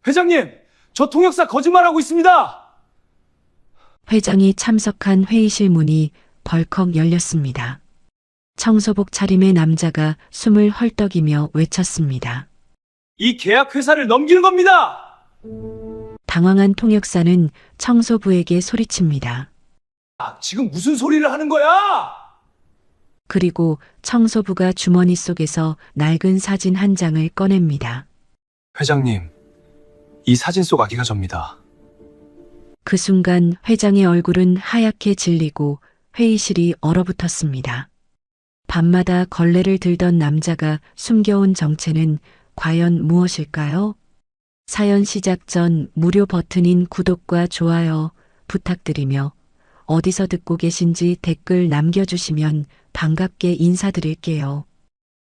회장님, 저 통역사 거짓말하고 있습니다. 회장이 참석한 회의실 문이 벌컥 열렸습니다. 청소복 차림의 남자가 숨을 헐떡이며 외쳤습니다. 이 계약 회사를 넘기는 겁니다. 당황한 통역사는 청소부에게 소리칩니다. 아, 지금 무슨 소리를 하는 거야? 그리고 청소부가 주머니 속에서 낡은 사진 한 장을 꺼냅니다. 회장님, 이 사진 속 아기가 접니다. 그 순간 회장의 얼굴은 하얗게 질리고 회의실이 얼어붙었습니다. 밤마다 걸레를 들던 남자가 숨겨온 정체는 과연 무엇일까요? 사연 시작 전 무료 버튼인 구독과 좋아요 부탁드리며 어디서 듣고 계신지 댓글 남겨주시면 반갑게 인사드릴게요.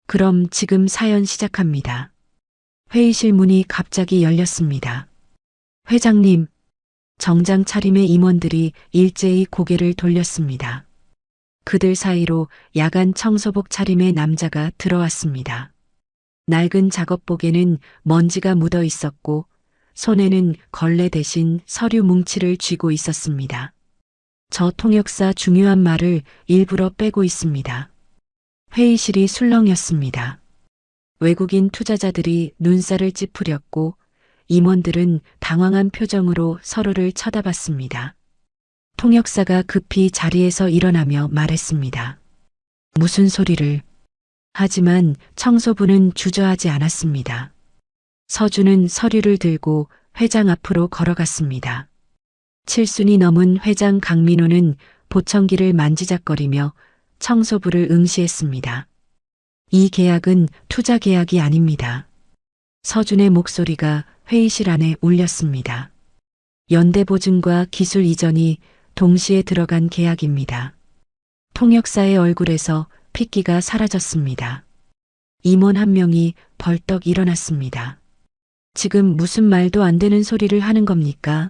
그럼 지금 사연 시작합니다. 회의실 문이 갑자기 열렸습니다. 회장님, 정장 차림의 임원들이 일제히 고개를 돌렸습니다. 그들 사이로 야간 청소복 차림의 남자가 들어왔습니다. 낡은 작업복에는 먼지가 묻어 있었고 손에는 걸레 대신 서류 뭉치를 쥐고 있었습니다. 저 통역사 중요한 말을 일부러 빼고 있습니다. 회의실이 술렁였습니다. 외국인 투자자들이 눈살을 찌푸렸고 임원들은 당황한 표정으로 서로를 쳐다봤습니다. 통역사가 급히 자리에서 일어나며 말했습니다. 무슨 소리를? 하지만 청소부는 주저하지 않았습니다. 서준은 서류를 들고 회장 앞으로 걸어갔습니다. 7순이 넘은 회장 강민호는 보청기를 만지작거리며 청소부를 응시했습니다. 이 계약은 투자 계약이 아닙니다. 서준의 목소리가 회의실 안에 울렸습니다. 연대보증과 기술 이전이 동시에 들어간 계약입니다. 통역사의 얼굴에서 핏기가 사라졌습니다. 임원 한 명이 벌떡 일어났습니다. 지금 무슨 말도 안 되는 소리를 하는 겁니까?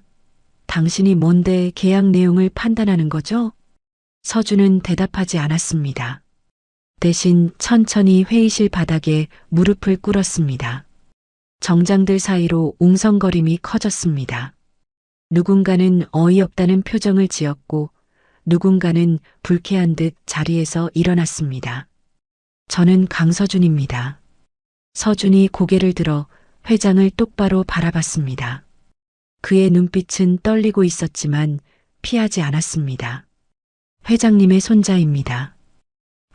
당신이 뭔데 계약 내용을 판단하는 거죠? 서준은 대답하지 않았습니다. 대신 천천히 회의실 바닥에 무릎을 꿇었습니다. 정장들 사이로 웅성거림이 커졌습니다. 누군가는 어이없다는 표정을 지었고 누군가는 불쾌한 듯 자리에서 일어났습니다. 저는 강서준입니다. 서준이 고개를 들어 회장을 똑바로 바라봤습니다. 그의 눈빛은 떨리고 있었지만 피하지 않았습니다. 회장님의 손자입니다.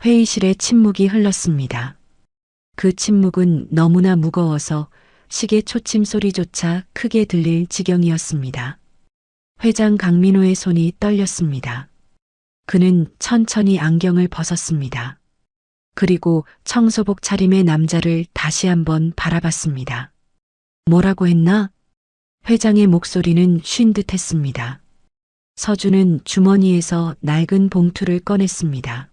회의실에 침묵이 흘렀습니다. 그 침묵은 너무나 무거워서 시계 초침 소리조차 크게 들릴 지경이었습니다. 회장 강민호의 손이 떨렸습니다. 그는 천천히 안경을 벗었습니다. 그리고 청소복 차림의 남자를 다시 한번 바라봤습니다. 뭐라고 했나? 회장의 목소리는 쉰 듯 했습니다. 서준은 주머니에서 낡은 봉투를 꺼냈습니다.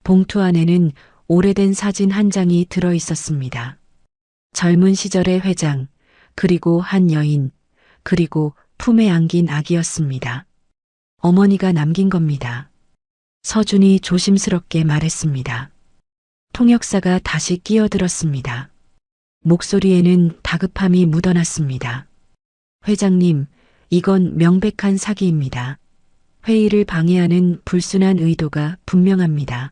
봉투 안에는 오래된 사진 한 장이 들어 있었습니다. 젊은 시절의 회장, 그리고 한 여인, 그리고 품에 안긴 아기였습니다. 어머니가 남긴 겁니다. 서준이 조심스럽게 말했습니다. 통역사가 다시 끼어들었습니다. 목소리에는 다급함이 묻어났습니다. 회장님, 이건 명백한 사기입니다. 회의를 방해하는 불순한 의도가 분명합니다.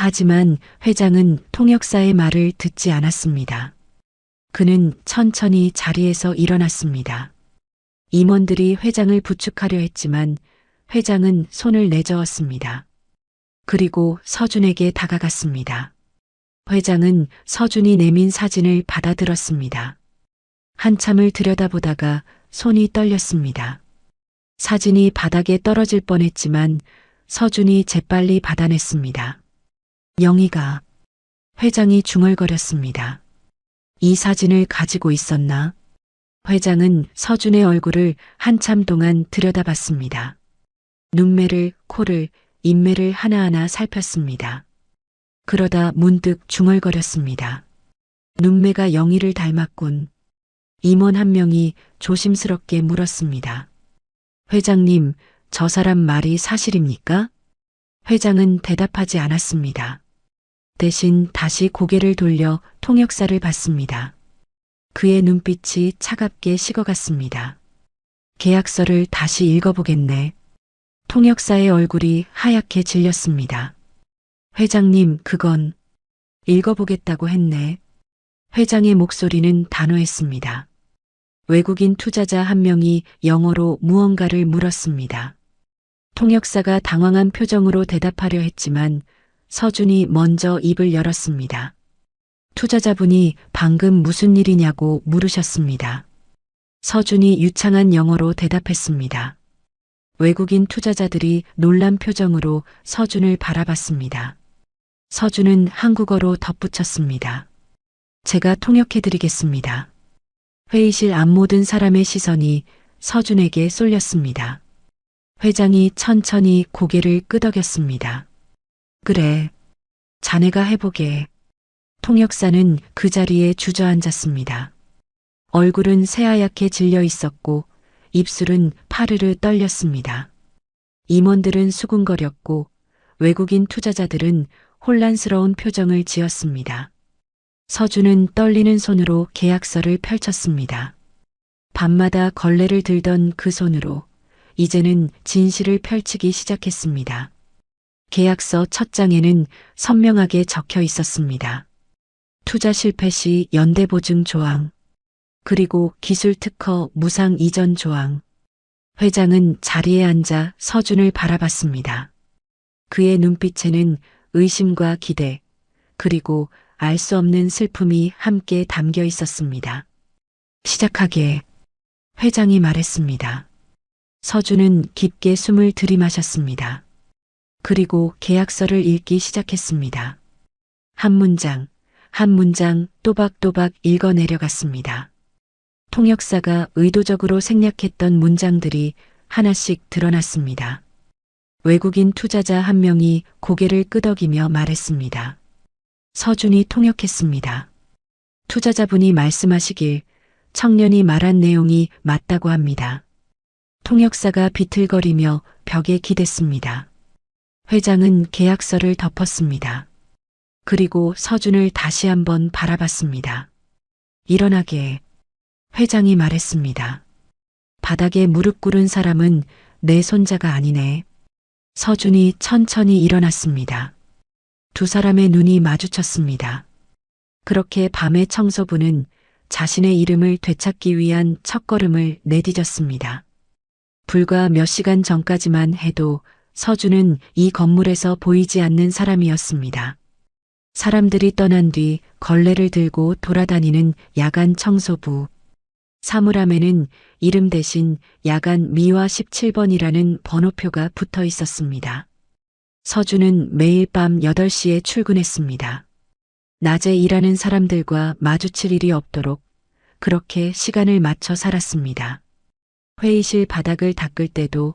하지만 회장은 통역사의 말을 듣지 않았습니다. 그는 천천히 자리에서 일어났습니다. 임원들이 회장을 부축하려 했지만 회장은 손을 내저었습니다. 그리고 서준에게 다가갔습니다. 회장은 서준이 내민 사진을 받아들었습니다. 한참을 들여다보다가 손이 떨렸습니다. 사진이 바닥에 떨어질 뻔했지만 서준이 재빨리 받아냈습니다. 영희가. 회장이 중얼거렸습니다. 이 사진을 가지고 있었나? 회장은 서준의 얼굴을 한참 동안 들여다봤습니다. 눈매를, 코를, 인매를 하나하나 살폈습니다. 그러다 문득 중얼거렸습니다. 눈매가 영희를 닮았군. 임원 한 명이 조심스럽게 물었습니다. 회장님, 저 사람 말이 사실입니까? 회장은 대답하지 않았습니다. 대신 다시 고개를 돌려 통역사를 봤습니다. 그의 눈빛이 차갑게 식어갔습니다. 계약서를 다시 읽어보겠네. 통역사의 얼굴이 하얗게 질렸습니다. 회장님, 그건 읽어보겠다고 했네. 회장의 목소리는 단호했습니다. 외국인 투자자 한 명이 영어로 무언가를 물었습니다. 통역사가 당황한 표정으로 대답하려 했지만 서준이 먼저 입을 열었습니다. 투자자분이 방금 무슨 일이냐고 물으셨습니다. 서준이 유창한 영어로 대답했습니다. 외국인 투자자들이 놀란 표정으로 서준을 바라봤습니다. 서준은 한국어로 덧붙였습니다. 제가 통역해드리겠습니다. 회의실 앞 모든 사람의 시선이 서준에게 쏠렸습니다. 회장이 천천히 고개를 끄덕였습니다. 그래, 자네가 해보게. 통역사는 그 자리에 주저앉았습니다. 얼굴은 새하얗게 질려 있었고 입술은 파르르 떨렸습니다. 임원들은 수군거렸고 외국인 투자자들은 혼란스러운 표정을 지었습니다. 서준은 떨리는 손으로 계약서를 펼쳤습니다. 밤마다 걸레를 들던 그 손으로 이제는 진실을 펼치기 시작했습니다. 계약서 첫 장에는 선명하게 적혀 있었습니다. 투자 실패 시 연대보증 조항, 그리고 기술 특허 무상 이전 조항. 회장은 자리에 앉아 서준을 바라봤습니다. 그의 눈빛에는 의심과 기대, 그리고 알 수 없는 슬픔이 함께 담겨 있었습니다. 시작하게. 회장이 말했습니다. 서준은 깊게 숨을 들이마셨습니다. 그리고 계약서를 읽기 시작했습니다. 한 문장, 한 문장 또박또박 읽어내려갔습니다. 통역사가 의도적으로 생략했던 문장들이 하나씩 드러났습니다. 외국인 투자자 한 명이 고개를 끄덕이며 말했습니다. 서준이 통역했습니다. 투자자분이 말씀하시길 청년이 말한 내용이 맞다고 합니다. 통역사가 비틀거리며 벽에 기댔습니다. 회장은 계약서를 덮었습니다. 그리고 서준을 다시 한번 바라봤습니다. 일어나게. 회장이 말했습니다. 바닥에 무릎 꿇은 사람은 내 손자가 아니네. 서준이 천천히 일어났습니다. 두 사람의 눈이 마주쳤습니다. 그렇게 밤의 청소부는 자신의 이름을 되찾기 위한 첫걸음을 내디뎠습니다. 불과 몇 시간 전까지만 해도 서준은 이 건물에서 보이지 않는 사람이었습니다. 사람들이 떠난 뒤 걸레를 들고 돌아다니는 야간 청소부. 사물함에는 이름 대신 야간 미화 17번이라는 번호표가 붙어 있었습니다. 서준은 매일 밤 8시에 출근했습니다. 낮에 일하는 사람들과 마주칠 일이 없도록 그렇게 시간을 맞춰 살았습니다. 회의실 바닥을 닦을 때도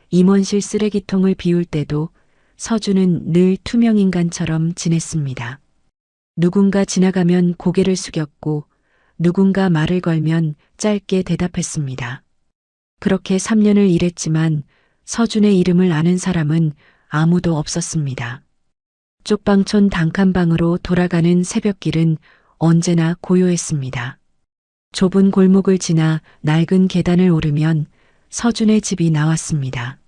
임원실 쓰레기통을 비울 때도 서준은 늘 투명인간처럼 지냈습니다. 누군가 지나가면 고개를 숙였고 누군가 말을 걸면 짧게 대답했습니다. 그렇게 3년을 일했지만 서준의 이름을 아는 사람은 아무도 없었습니다. 쪽방촌 단칸방으로 돌아가는 새벽길은 언제나 고요했습니다. 좁은 골목을 지나 낡은 계단을 오르면 서준의 집이 나왔습니다.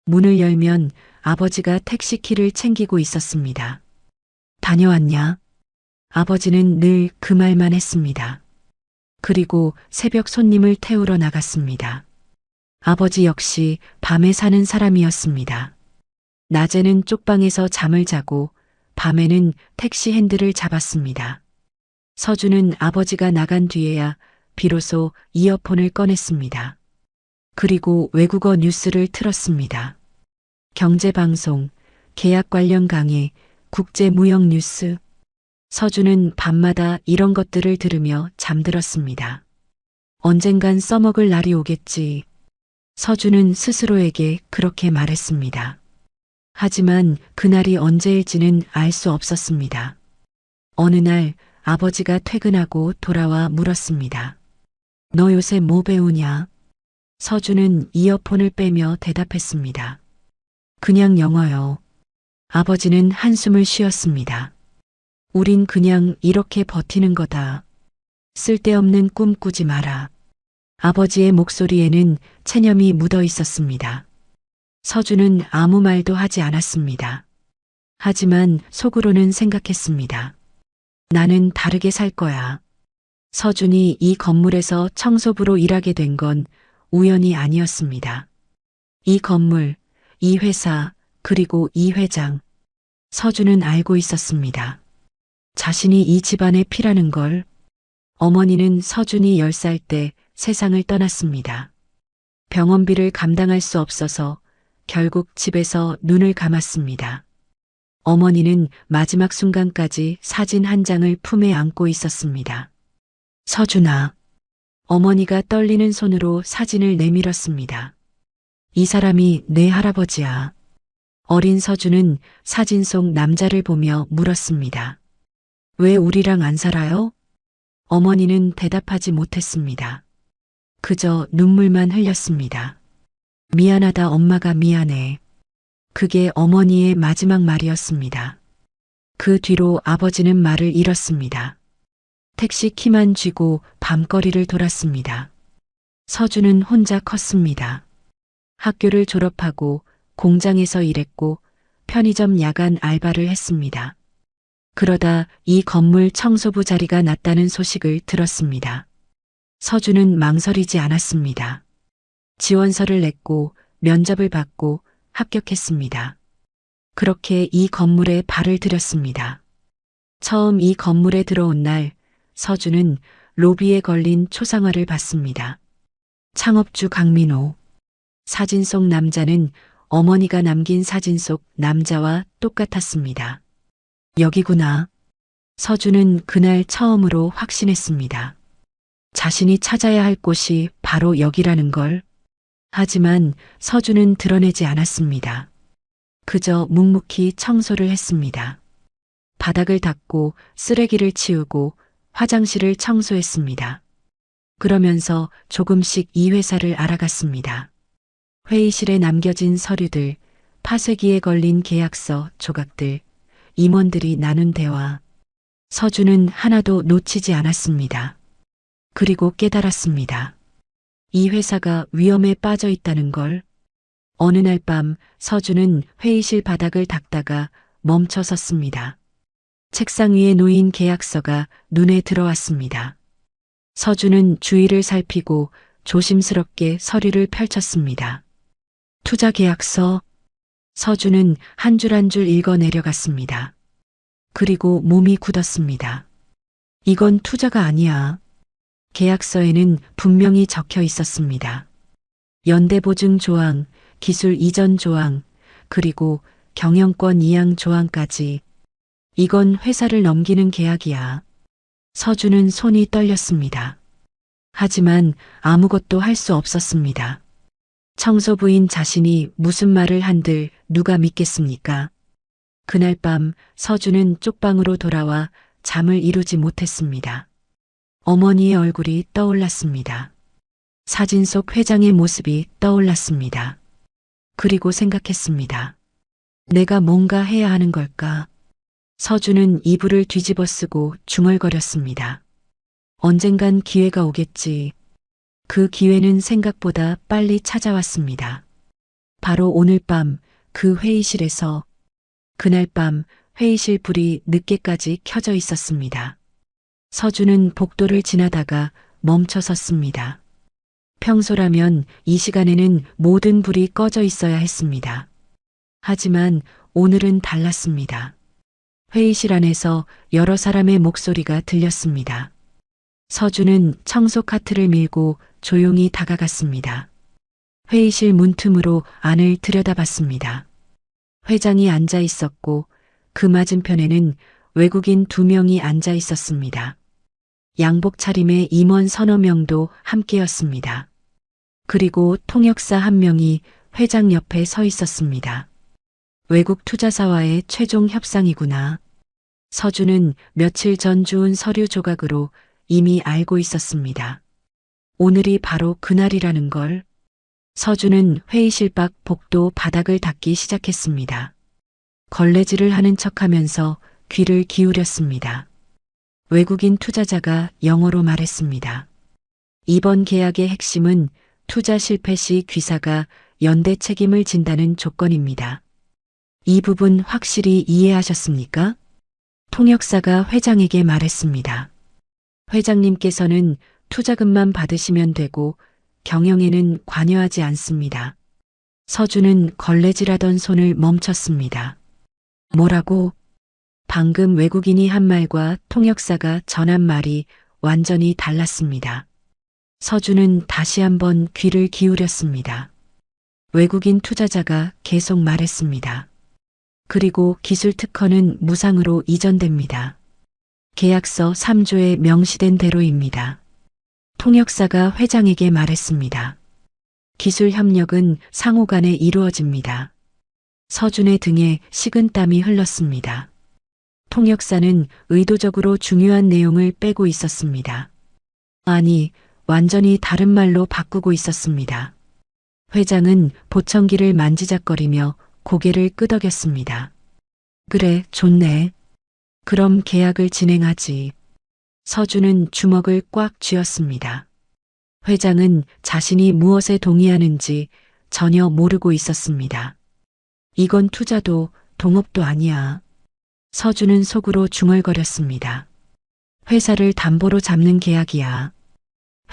문을 열면 아버지가 택시키를 챙기고 있었습니다. 다녀왔냐? 아버지는 늘 그 말만 했습니다. 그리고 새벽 손님을 태우러 나갔습니다. 아버지 역시 밤에 사는 사람이었습니다. 낮에는 쪽방에서 잠을 자고 밤에는 택시 핸들을 잡았습니다. 서준은 아버지가 나간 뒤에야 비로소 이어폰을 꺼냈습니다. 그리고 외국어 뉴스를 틀었습니다. 경제방송, 계약 관련 강의, 국제무역 뉴스. 서준은 밤마다 이런 것들을 들으며 잠들었습니다. 언젠간 써먹을 날이 오겠지. 서준은 스스로에게 그렇게 말했습니다. 하지만 그날이 언제일지는 알 수 없었습니다. 어느 날 아버지가 퇴근하고 돌아와 물었습니다. 너 요새 뭐 배우냐? 서준은 이어폰을 빼며 대답했습니다. 그냥 영어요. 아버지는 한숨을 쉬었습니다. 우린 그냥 이렇게 버티는 거다. 쓸데없는 꿈 꾸지 마라. 아버지의 목소리에는 체념이 묻어 있었습니다. 서준은 아무 말도 하지 않았습니다. 하지만 속으로는 생각했습니다. 나는 다르게 살 거야. 서준이 이 건물에서 청소부로 일하게 된 건 우연이 아니었습니다. 이 건물, 이 회사, 그리고 이 회장. 서준은 알고 있었습니다. 자신이 이 집안의 피라는 걸. 어머니는 서준이 10살 때 세상을 떠났습니다. 병원비를 감당할 수 없어서 결국 집에서 눈을 감았습니다. 어머니는 마지막 순간까지 사진 한 장을 품에 안고 있었습니다. 서준아. 어머니가 떨리는 손으로 사진을 내밀었습니다. 이 사람이 내 할아버지야. 어린 서준은 사진 속 남자를 보며 물었습니다. 왜 우리랑 안 살아요? 어머니는 대답하지 못했습니다. 그저 눈물만 흘렸습니다. 미안하다 엄마가 미안해. 그게 어머니의 마지막 말이었습니다. 그 뒤로 아버지는 말을 잃었습니다. 택시 키만 쥐고 밤거리를 돌았습니다. 서준은 혼자 컸습니다. 학교를 졸업하고 공장에서 일했고 편의점 야간 알바를 했습니다. 그러다 이 건물 청소부 자리가 났다는 소식을 들었습니다. 서준은 망설이지 않았습니다. 지원서를 냈고 면접을 받고 합격했습니다. 그렇게 이 건물에 발을 들였습니다. 처음 이 건물에 들어온 날 서준은 로비에 걸린 초상화를 봤습니다. 창업주 강민호. 사진 속 남자는 어머니가 남긴 사진 속 남자와 똑같았습니다. 여기구나. 서준은 그날 처음으로 확신했습니다. 자신이 찾아야 할 곳이 바로 여기라는 걸. 하지만 서준은 드러내지 않았습니다. 그저 묵묵히 청소를 했습니다. 바닥을 닦고 쓰레기를 치우고 화장실을 청소했습니다. 그러면서 조금씩 이 회사를 알아갔습니다. 회의실에 남겨진 서류들, 파쇄기에 걸린 계약서, 조각들, 임원들이 나눈 대화. 서준은 하나도 놓치지 않았습니다. 그리고 깨달았습니다. 이 회사가 위험에 빠져 있다는 걸. 어느 날 밤 서준은 회의실 바닥을 닦다가 멈춰 섰습니다. 책상 위에 놓인 계약서가 눈에 들어왔습니다. 서준은 주위를 살피고 조심스럽게 서류를 펼쳤습니다. 투자 계약서. 서준은 한 줄 한 줄 읽어 내려갔습니다. 그리고 몸이 굳었습니다. 이건 투자가 아니야. 계약서에는 분명히 적혀 있었습니다. 연대보증 조항, 기술 이전 조항, 그리고 경영권 이양 조항까지. 이건 회사를 넘기는 계약이야. 서준은 손이 떨렸습니다. 하지만 아무것도 할 수 없었습니다. 청소부인 자신이 무슨 말을 한들 누가 믿겠습니까? 그날 밤 서준은 쪽방으로 돌아와 잠을 이루지 못했습니다. 어머니의 얼굴이 떠올랐습니다. 사진 속 회장의 모습이 떠올랐습니다. 그리고 생각했습니다. 내가 뭔가 해야 하는 걸까? 서준은 이불을 뒤집어 쓰고 중얼거렸습니다. 언젠간 기회가 오겠지. 그 기회는 생각보다 빨리 찾아왔습니다. 바로 오늘 밤 그 회의실에서. 그날 밤 회의실 불이 늦게까지 켜져 있었습니다. 서준은 복도를 지나다가 멈춰 섰습니다. 평소라면 이 시간에는 모든 불이 꺼져 있어야 했습니다. 하지만 오늘은 달랐습니다. 회의실 안에서 여러 사람의 목소리가 들렸습니다. 서준은 청소 카트를 밀고 조용히 다가갔습니다. 회의실 문틈으로 안을 들여다봤습니다. 회장이 앉아 있었고 그 맞은편에는 외국인 2명이 앉아 있었습니다. 양복 차림의 임원 서너 명도 함께였습니다. 그리고 통역사 1명이 회장 옆에 서 있었습니다. 외국 투자사와의 최종 협상이구나. 서준은 며칠 전 주운 서류 조각으로 이미 알고 있었습니다. 오늘이 바로 그날이라는 걸. 서준은 회의실 밖 복도 바닥을 닦기 시작했습니다. 걸레질을 하는 척하면서 귀를 기울였습니다. 외국인 투자자가 영어로 말했습니다. 이번 계약의 핵심은 투자 실패 시 귀사가 연대 책임을 진다는 조건입니다. 이 부분 확실히 이해하셨습니까? 통역사가 회장에게 말했습니다. 회장님께서는 투자금만 받으시면 되고 경영에는 관여하지 않습니다. 서준은 걸레질하던 손을 멈췄습니다. 뭐라고? 방금 외국인이 한 말과 통역사가 전한 말이 완전히 달랐습니다. 서준은 다시 한번 귀를 기울였습니다. 외국인 투자자가 계속 말했습니다. 그리고 기술 특허는 무상으로 이전됩니다. 계약서 3조에 명시된 대로입니다. 통역사가 회장에게 말했습니다. 기술 협력은 상호 간에 이루어집니다. 서준의 등에 식은땀이 흘렀습니다. 통역사는 의도적으로 중요한 내용을 빼고 있었습니다. 아니, 완전히 다른 말로 바꾸고 있었습니다. 회장은 보청기를 만지작거리며 고개를 끄덕였습니다. 그래, 좋네. 그럼 계약을 진행하지. 서준은 주먹을 꽉 쥐었습니다. 회장은 자신이 무엇에 동의하는지 전혀 모르고 있었습니다. 이건 투자도 동업도 아니야. 서준은 속으로 중얼거렸습니다. 회사를 담보로 잡는 계약이야.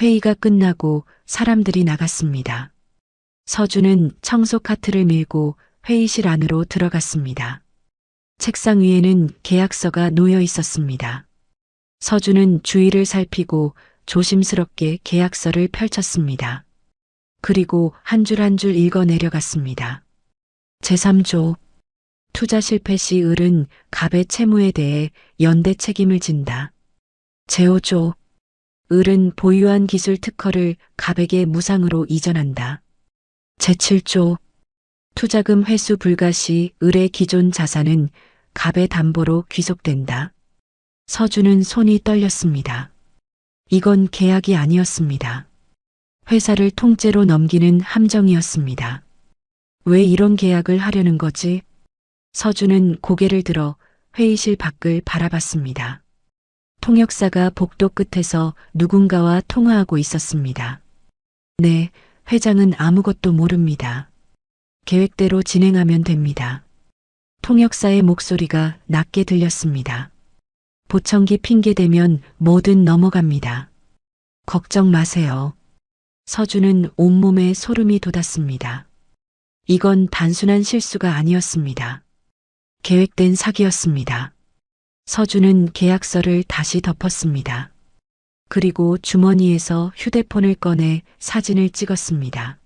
회의가 끝나고 사람들이 나갔습니다. 서준은 청소 카트를 밀고 회의실 안으로 들어갔습니다. 책상 위에는 계약서가 놓여 있었습니다. 서준은 주위를 살피고 조심스럽게 계약서를 펼쳤습니다. 그리고 한 줄 한 줄 읽어 내려갔습니다. 제3조 투자 실패 시 을은 갑의 채무에 대해 연대 책임을 진다. 제5조 을은 보유한 기술 특허를 갑에게 무상으로 이전한다. 제7조 투자금 회수 불가 시 을의 기존 자산은 갑의 담보로 귀속된다. 서준은 손이 떨렸습니다. 이건 계약이 아니었습니다. 회사를 통째로 넘기는 함정이었습니다. 왜 이런 계약을 하려는 거지? 서준은 고개를 들어 회의실 밖을 바라봤습니다. 통역사가 복도 끝에서 누군가와 통화하고 있었습니다. 네, 회장은 아무것도 모릅니다. 계획대로 진행하면 됩니다. 통역사의 목소리가 낮게 들렸습니다. 보청기 핑계대면 뭐든 넘어갑니다. 걱정 마세요. 서준은 온몸에 소름이 돋았습니다. 이건 단순한 실수가 아니었습니다. 계획된 사기였습니다. 서준은 계약서를 다시 덮었습니다. 그리고 주머니에서 휴대폰을 꺼내 사진을 찍었습니다.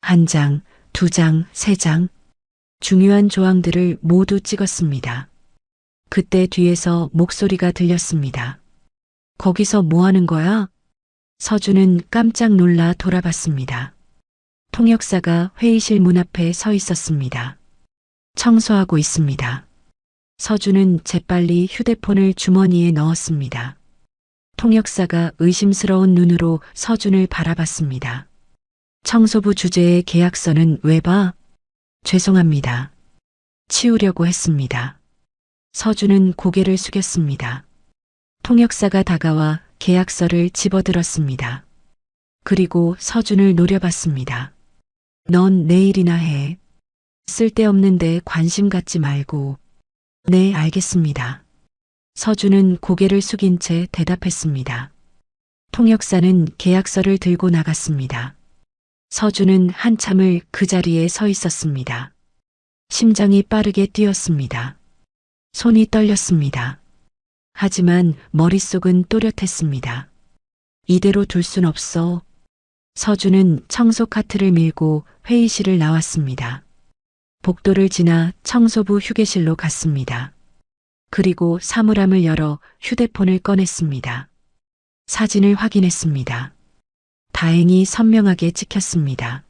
1장, 2장, 3장. 중요한 조항들을 모두 찍었습니다. 그때 뒤에서 목소리가 들렸습니다. 거기서 뭐 하는 거야? 서준은 깜짝 놀라 돌아봤습니다. 통역사가 회의실 문 앞에 서 있었습니다. 청소하고 있습니다. 서준은 재빨리 휴대폰을 주머니에 넣었습니다. 통역사가 의심스러운 눈으로 서준을 바라봤습니다. 청소부 주제의 계약서는 왜 봐? 죄송합니다. 치우려고 했습니다. 서준은 고개를 숙였습니다. 통역사가 다가와 계약서를 집어들었습니다. 그리고 서준을 노려봤습니다. 넌 내일이나 해. 쓸데없는데 관심 갖지 말고. 네, 알겠습니다. 서준은 고개를 숙인 채 대답했습니다. 통역사는 계약서를 들고 나갔습니다. 서준은 한참을 그 자리에 서 있었습니다. 심장이 빠르게 뛰었습니다. 손이 떨렸습니다. 하지만 머릿속은 또렷했습니다. 이대로 둘 순 없어. 서준은 청소 카트를 밀고 회의실을 나왔습니다. 복도를 지나 청소부 휴게실로 갔습니다. 그리고 사물함을 열어 휴대폰을 꺼냈습니다. 사진을 확인했습니다. 다행히 선명하게 찍혔습니다.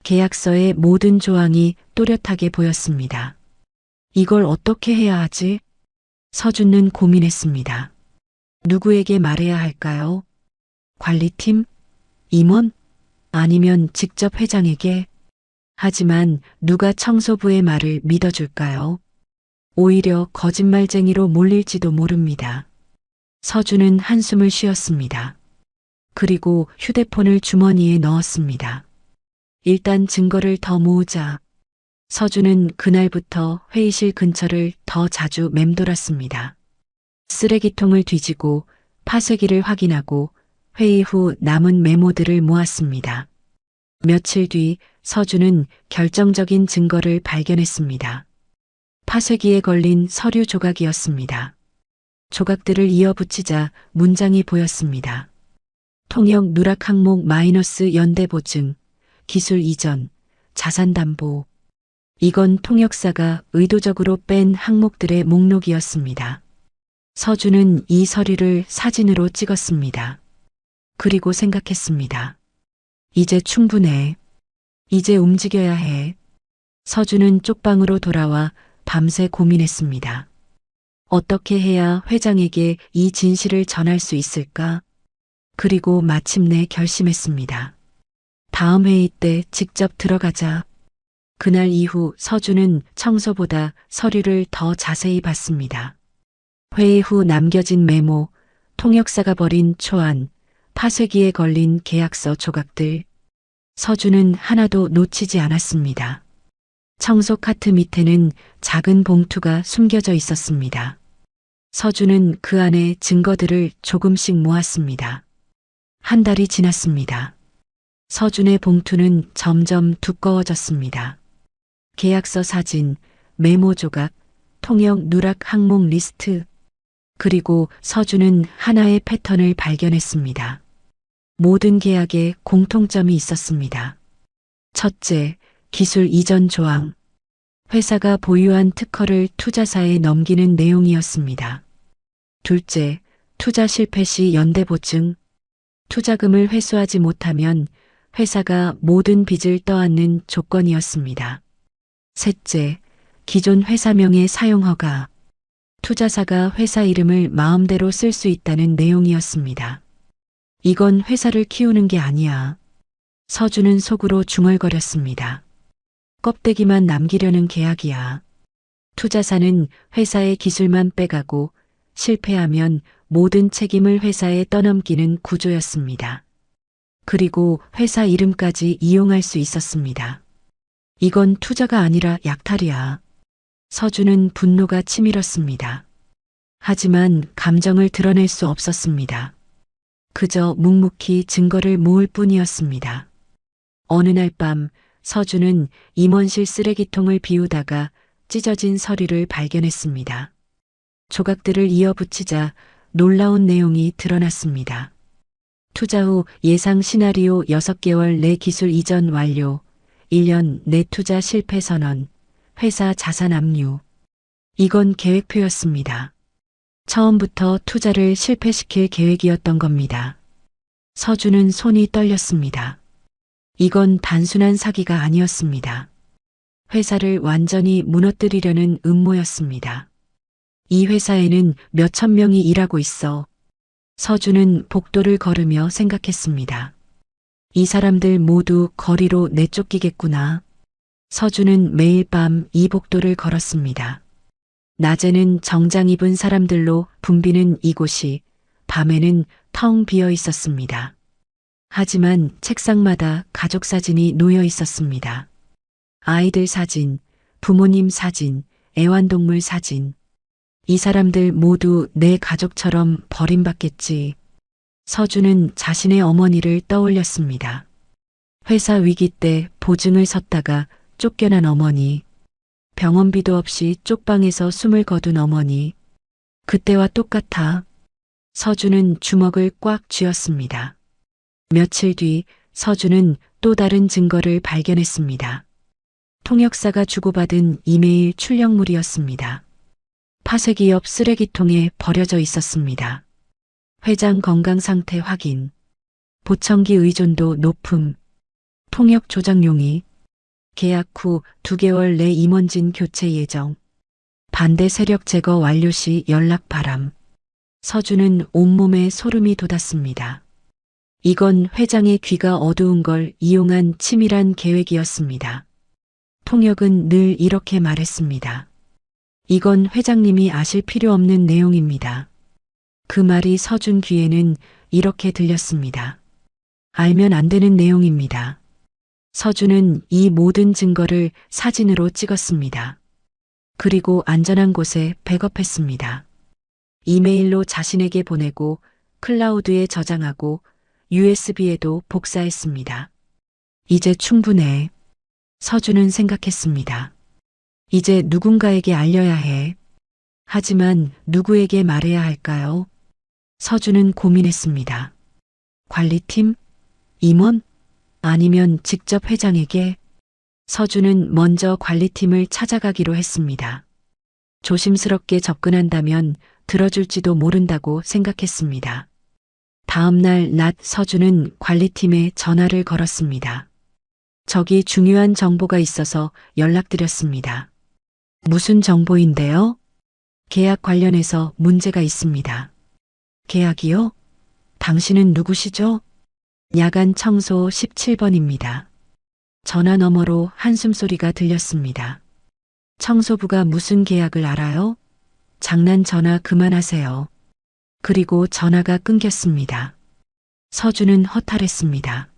계약서의 모든 조항이 또렷하게 보였습니다. 이걸 어떻게 해야 하지? 서준은 고민했습니다. 누구에게 말해야 할까요? 관리팀? 임원? 아니면 직접 회장에게? 하지만 누가 청소부의 말을 믿어줄까요? 오히려 거짓말쟁이로 몰릴지도 모릅니다. 서준은 한숨을 쉬었습니다. 그리고 휴대폰을 주머니에 넣었습니다. 일단 증거를 더 모으자. 서준은 그날부터 회의실 근처를 더 자주 맴돌았습니다. 쓰레기통을 뒤지고 파쇄기를 확인하고 회의 후 남은 메모들을 모았습니다. 며칠 뒤 서준은 결정적인 증거를 발견했습니다. 파쇄기에 걸린 서류 조각이었습니다. 조각들을 이어붙이자 문장이 보였습니다. 통역 누락 항목 마이너스 연대보증, 기술 이전, 자산담보. 이건 통역사가 의도적으로 뺀 항목들의 목록이었습니다. 서준은 이 서류를 사진으로 찍었습니다. 그리고 생각했습니다. 이제 충분해. 이제 움직여야 해. 서준은 쪽방으로 돌아와 밤새 고민했습니다. 어떻게 해야 회장에게 이 진실을 전할 수 있을까? 그리고 마침내 결심했습니다. 다음 회의 때 직접 들어가자. 그날 이후 서준은 청소보다 서류를 더 자세히 봤습니다. 회의 후 남겨진 메모, 통역사가 버린 초안, 파쇄기에 걸린 계약서 조각들. 서준은 하나도 놓치지 않았습니다. 청소 카트 밑에는 작은 봉투가 숨겨져 있었습니다. 서준은 그 안에 증거들을 조금씩 모았습니다. 한 달이 지났습니다. 서준의 봉투는 점점 두꺼워졌습니다. 계약서 사진, 메모 조각, 통역 누락 항목 리스트. 그리고 서준은 하나의 패턴을 발견했습니다. 모든 계약에 공통점이 있었습니다. 첫째, 기술 이전 조항. 회사가 보유한 특허를 투자사에 넘기는 내용이었습니다. 둘째, 투자 실패 시 연대보증. 투자금을 회수하지 못하면 회사가 모든 빚을 떠안는 조건이었습니다. 셋째, 기존 회사명의 사용허가. 투자사가 회사 이름을 마음대로 쓸 수 있다는 내용이었습니다. 이건 회사를 키우는 게 아니야. 서준은 속으로 중얼거렸습니다. 껍데기만 남기려는 계약이야. 투자사는 회사의 기술만 빼가고 실패하면 모든 책임을 회사에 떠넘기는 구조였습니다. 그리고 회사 이름까지 이용할 수 있었습니다. 이건 투자가 아니라 약탈이야. 서준은 분노가 치밀었습니다. 하지만 감정을 드러낼 수 없었습니다. 그저 묵묵히 증거를 모을 뿐이었습니다. 어느 날 밤 서준은 임원실 쓰레기통을 비우다가 찢어진 서류를 발견했습니다. 조각들을 이어붙이자 놀라운 내용이 드러났습니다. 투자 후 예상 시나리오 6개월 내 기술 이전 완료, 1년 내 투자 실패 선언, 회사 자산 압류. 이건 계획표였습니다. 처음부터 투자를 실패시킬 계획이었던 겁니다. 서준은 손이 떨렸습니다. 이건 단순한 사기가 아니었습니다. 회사를 완전히 무너뜨리려는 음모였습니다. 이 회사에는 몇천 명이 일하고 있어. 서준은 복도를 걸으며 생각했습니다. 이 사람들 모두 거리로 내쫓기겠구나. 서준은 매일 밤 이 복도를 걸었습니다. 낮에는 정장 입은 사람들로 붐비는 이곳이 밤에는 텅 비어 있었습니다. 하지만 책상마다 가족 사진이 놓여 있었습니다. 아이들 사진, 부모님 사진, 애완동물 사진. 이 사람들 모두 내 가족처럼 버림받겠지. 서준은 자신의 어머니를 떠올렸습니다. 회사 위기 때 보증을 섰다가 쫓겨난 어머니. 병원비도 없이 쪽방에서 숨을 거둔 어머니. 그때와 똑같아. 서준은 주먹을 꽉 쥐었습니다. 며칠 뒤 서준은 또 다른 증거를 발견했습니다. 통역사가 주고받은 이메일 출력물이었습니다. 파쇄기 옆 쓰레기통에 버려져 있었습니다. 회장 건강 상태 확인, 보청기 의존도 높음, 통역 조작 용의, 계약 후 2개월 내 임원진 교체 예정, 반대 세력 제거 완료 시 연락 바람. 서준은 온몸에 소름이 돋았습니다. 이건 회장의 귀가 어두운 걸 이용한 치밀한 계획이었습니다. 통역은 늘 이렇게 말했습니다. 이건 회장님이 아실 필요 없는 내용입니다. 그 말이 서준 귀에는 이렇게 들렸습니다. 알면 안 되는 내용입니다. 서준은 이 모든 증거를 사진으로 찍었습니다. 그리고 안전한 곳에 백업했습니다. 이메일로 자신에게 보내고 클라우드에 저장하고 USB에도 복사했습니다. 이제 충분해. 서준은 생각했습니다. 이제 누군가에게 알려야 해. 하지만 누구에게 말해야 할까요? 서준은 고민했습니다. 관리팀? 임원? 아니면 직접 회장에게? 서준은 먼저 관리팀을 찾아가기로 했습니다. 조심스럽게 접근한다면 들어줄지도 모른다고 생각했습니다. 다음 날 낮 서준은 관리팀에 전화를 걸었습니다. 저기 중요한 정보가 있어서 연락드렸습니다. 무슨 정보인데요? 계약 관련해서 문제가 있습니다. 계약이요? 당신은 누구시죠? 야간 청소 17번입니다. 전화 너머로 한숨소리가 들렸습니다. 청소부가 무슨 계약을 알아요? 장난 전화 그만하세요. 그리고 전화가 끊겼습니다. 서준은 허탈했습니다.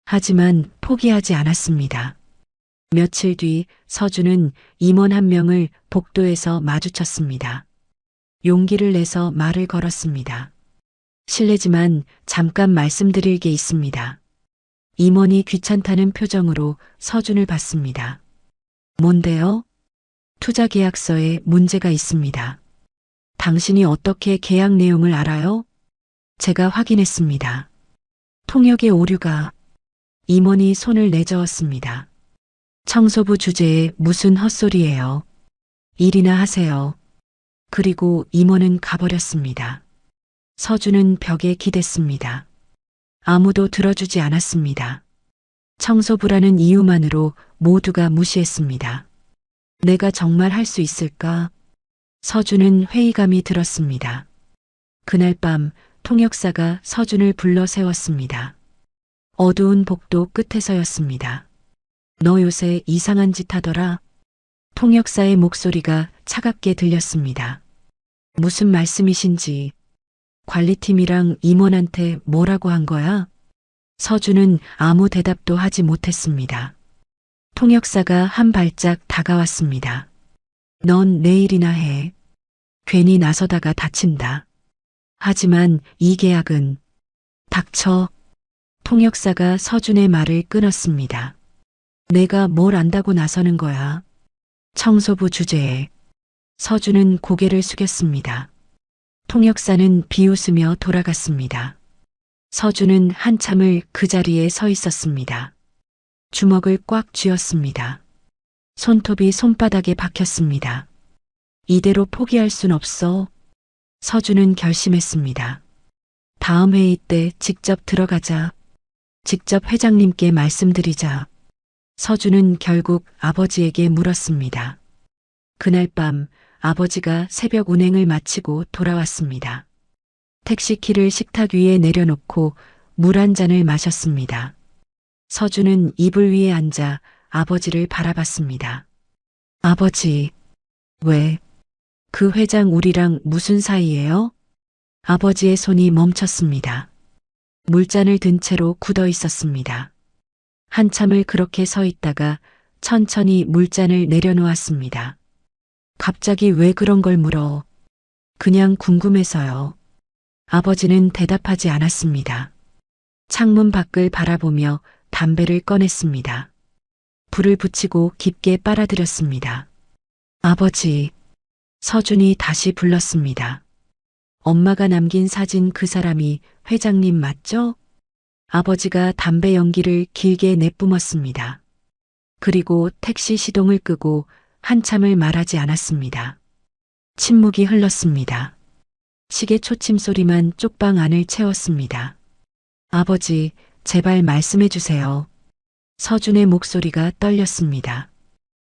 하지만 포기하지 않았습니다. 며칠 뒤 서준은 임원 한 명을 복도에서 마주쳤습니다. 용기를 내서 말을 걸었습니다. 실례지만 잠깐 말씀드릴 게 있습니다. 임원이 귀찮다는 표정으로 서준을 봤습니다. 뭔데요? 투자 계약서에 문제가 있습니다. 당신이 어떻게 계약 내용을 알아요? 제가 확인했습니다. 통역의 오류가. 임원이 손을 내저었습니다. 청소부 주제에 무슨 헛소리예요. 일이나 하세요. 그리고 임원은 가버렸습니다. 서준은 벽에 기댔습니다. 아무도 들어주지 않았습니다. 청소부라는 이유만으로 모두가 무시했습니다. 내가 정말 할 수 있을까? 서준은 회의감이 들었습니다. 그날 밤 통역사가 서준을 불러 세웠습니다. 어두운 복도 끝에서였습니다. 너 요새 이상한 짓 하더라. 통역사의 목소리가 차갑게 들렸습니다. 무슨 말씀이신지. 관리팀이랑 임원한테 뭐라고 한 거야? 서준은 아무 대답도 하지 못했습니다. 통역사가 한 발짝 다가왔습니다. 넌 내일이나 해. 괜히 나서다가 다친다. 하지만 이 계약은. 닥쳐. 통역사가 서준의 말을 끊었습니다. 내가 뭘 안다고 나서는 거야. 청소부 주제에. 서준은 고개를 숙였습니다. 통역사는 비웃으며 돌아갔습니다. 서준은 한참을 그 자리에 서 있었습니다. 주먹을 꽉 쥐었습니다. 손톱이 손바닥에 박혔습니다. 이대로 포기할 순 없어. 서준은 결심했습니다. 다음 회의 때 직접 들어가자. 직접 회장님께 말씀드리자. 서준은 결국 아버지에게 물었습니다. 그날 밤 아버지가 새벽 운행을 마치고 돌아왔습니다. 택시키를 식탁 위에 내려놓고 물 한 잔을 마셨습니다. 서준은 이불 위에 앉아 아버지를 바라봤습니다. 아버지, 왜? 그 회장 우리랑 무슨 사이예요? 아버지의 손이 멈췄습니다. 물잔을 든 채로 굳어 있었습니다. 한참을 그렇게 서 있다가 천천히 물잔을 내려놓았습니다. 갑자기 왜 그런 걸 물어? 그냥 궁금해서요. 아버지는 대답하지 않았습니다. 창문 밖을 바라보며 담배를 꺼냈습니다. 불을 붙이고 깊게 빨아들였습니다. 아버지, 서준이 다시 불렀습니다. 엄마가 남긴 사진 그 사람이 회장님 맞죠? 아버지가 담배 연기를 길게 내뿜었습니다. 그리고 택시 시동을 끄고 한참을 말하지 않았습니다. 침묵이 흘렀습니다. 시계 초침 소리만 쪽방 안을 채웠습니다. 아버지, 제발 말씀해 주세요. 서준의 목소리가 떨렸습니다.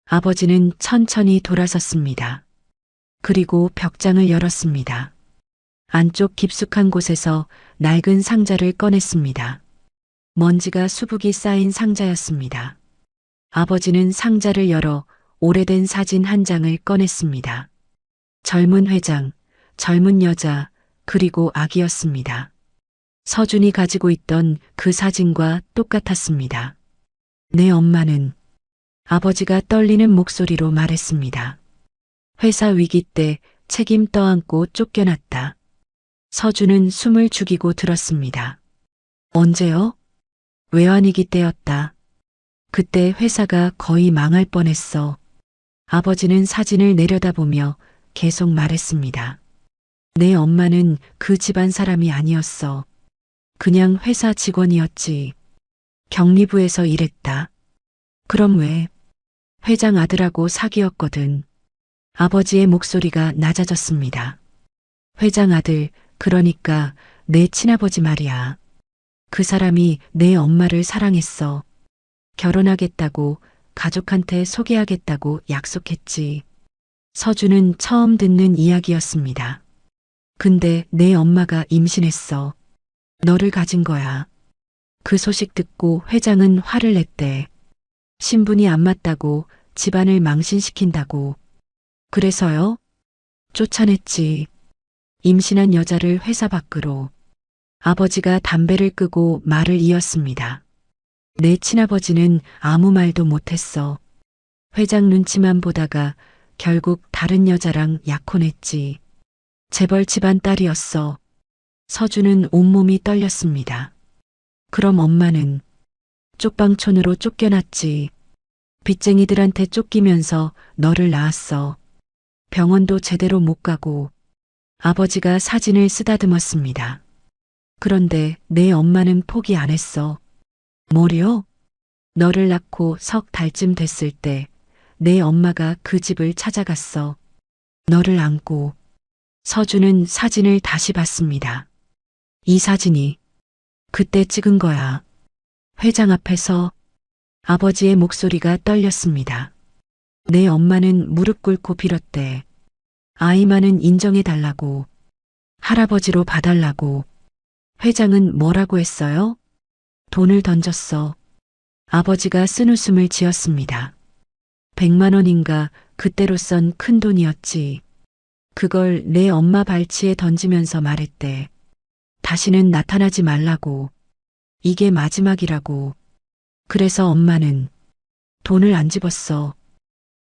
아버지는 천천히 돌아섰습니다. 그리고 벽장을 열었습니다. 안쪽 깊숙한 곳에서 낡은 상자를 꺼냈습니다. 먼지가 수북이 쌓인 상자였습니다. 아버지는 상자를 열어 오래된 사진 한 장을 꺼냈습니다. 젊은 회장, 젊은 여자, 그리고 아기였습니다. 서준이 가지고 있던 그 사진과 똑같았습니다. 내 엄마는 아버지가 떨리는 목소리로 말했습니다. 회사 위기 때 책임 떠안고 쫓겨났다. 서준은 숨을 죽이고 들었습니다. 언제요? 외환위기 때였다. 그때 회사가 거의 망할 뻔했어. 아버지는 사진을 내려다보며 계속 말했습니다. 내 엄마는 그 집안 사람이 아니었어. 그냥 회사 직원이었지. 경리부에서 일했다. 그럼 왜? 회장 아들하고 사귀었거든. 아버지의 목소리가 낮아졌습니다. 회장 아들, 그러니까 내 친아버지 말이야. 그 사람이 내 엄마를 사랑했어. 결혼하겠다고, 가족한테 소개하겠다고 약속했지. 서준은 처음 듣는 이야기였습니다. 근데 내 엄마가 임신했어. 너를 가진 거야. 그 소식 듣고 회장은 화를 냈대. 신분이 안 맞다고, 집안을 망신시킨다고. 그래서요? 쫓아냈지. 임신한 여자를 회사 밖으로. 아버지가 담배를 끄고 말을 이었습니다. 내 친아버지는 아무 말도 못했어. 회장 눈치만 보다가 결국 다른 여자랑 약혼했지. 재벌 집안 딸이었어. 서준은 온몸이 떨렸습니다. 그럼 엄마는 쪽방촌으로 쫓겨났지. 빚쟁이들한테 쫓기면서 너를 낳았어. 병원도 제대로 못 가고. 아버지가 사진을 쓰다듬었습니다. 그런데 내 엄마는 포기 안 했어. 뭐려? 너를 낳고 석 달쯤 됐을 때 내 엄마가 그 집을 찾아갔어. 너를 안고. 서준은 사진을 다시 봤습니다. 이 사진이 그때 찍은 거야. 회장 앞에서. 아버지의 목소리가 떨렸습니다. 내 엄마는 무릎 꿇고 빌었대. 아이만은 인정해달라고. 할아버지로 봐달라고. 회장은 뭐라고 했어요? 돈을 던졌어. 아버지가 쓴웃음을 지었습니다. 100만 원인가 그때로선 큰 돈이었지. 그걸 내 엄마 발치에 던지면서 말했대. 다시는 나타나지 말라고. 이게 마지막이라고. 그래서 엄마는 돈을 안 집었어.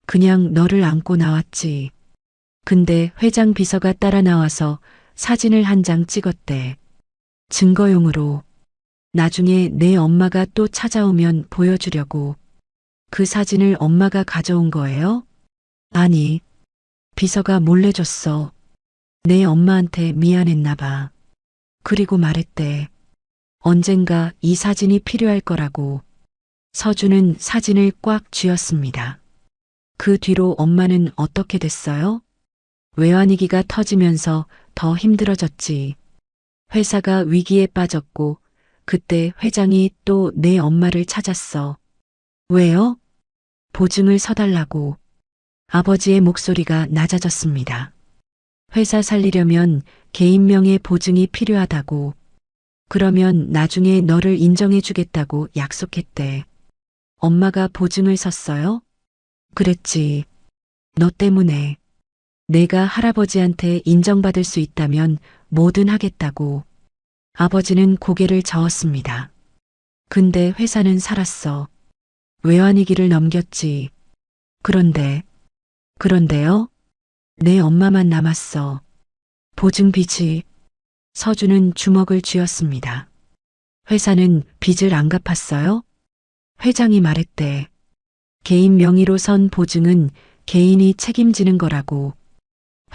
그냥 너를 안고 나왔지. 근데 회장 비서가 따라 나와서 사진을 한 장 찍었대. 증거용으로. 나중에 내 엄마가 또 찾아오면 보여주려고. 그 사진을 엄마가 가져온 거예요? 아니, 비서가 몰래 줬어. 내 엄마한테 미안했나 봐. 그리고 말했대. 언젠가 이 사진이 필요할 거라고. 서준은 사진을 꽉 쥐었습니다. 그 뒤로 엄마는 어떻게 됐어요? 외환위기가 터지면서 더 힘들어졌지. 회사가 위기에 빠졌고 그때 회장이 또 내 엄마를 찾았어. 왜요? 보증을 서달라고. 아버지의 목소리가 낮아졌습니다. 회사 살리려면 개인명의 보증이 필요하다고. 그러면 나중에 너를 인정해주겠다고 약속했대. 엄마가 보증을 섰어요? 그랬지. 너 때문에. 내가 할아버지한테 인정받을 수 있다면 뭐든 하겠다고. 아버지는 고개를 저었습니다. 근데 회사는 살았어. 외환위기를 넘겼지. 그런데요? 내 엄마만 남았어. 보증빚이. 서준은 주먹을 쥐었습니다. 회사는 빚을 안 갚았어요? 회장이 말했대. 개인 명의로 선 보증은 개인이 책임지는 거라고.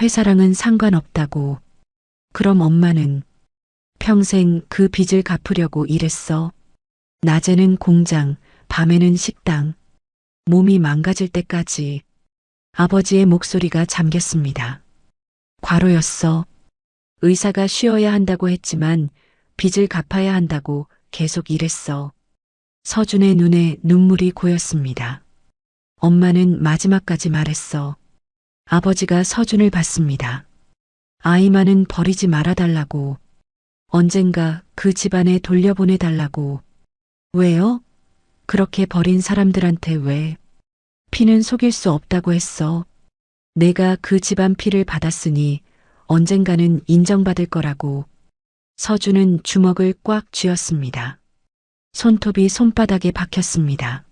회사랑은 상관없다고. 그럼 엄마는 평생 그 빚을 갚으려고 일했어. 낮에는 공장, 밤에는 식당. 몸이 망가질 때까지. 아버지의 목소리가 잠겼습니다. 과로였어. 의사가 쉬어야 한다고 했지만 빚을 갚아야 한다고 계속 일했어. 서준의 눈에 눈물이 고였습니다. 엄마는 마지막까지 말했어. 아버지가 서준을 봤습니다. 아이만은 버리지 말아달라고. 언젠가 그 집안에 돌려보내달라고. 왜요? 그렇게 버린 사람들한테 왜? 피는 속일 수 없다고 했어. 내가 그 집안 피를 받았으니 언젠가는 인정받을 거라고. 서준은 주먹을 꽉 쥐었습니다. 손톱이 손바닥에 박혔습니다.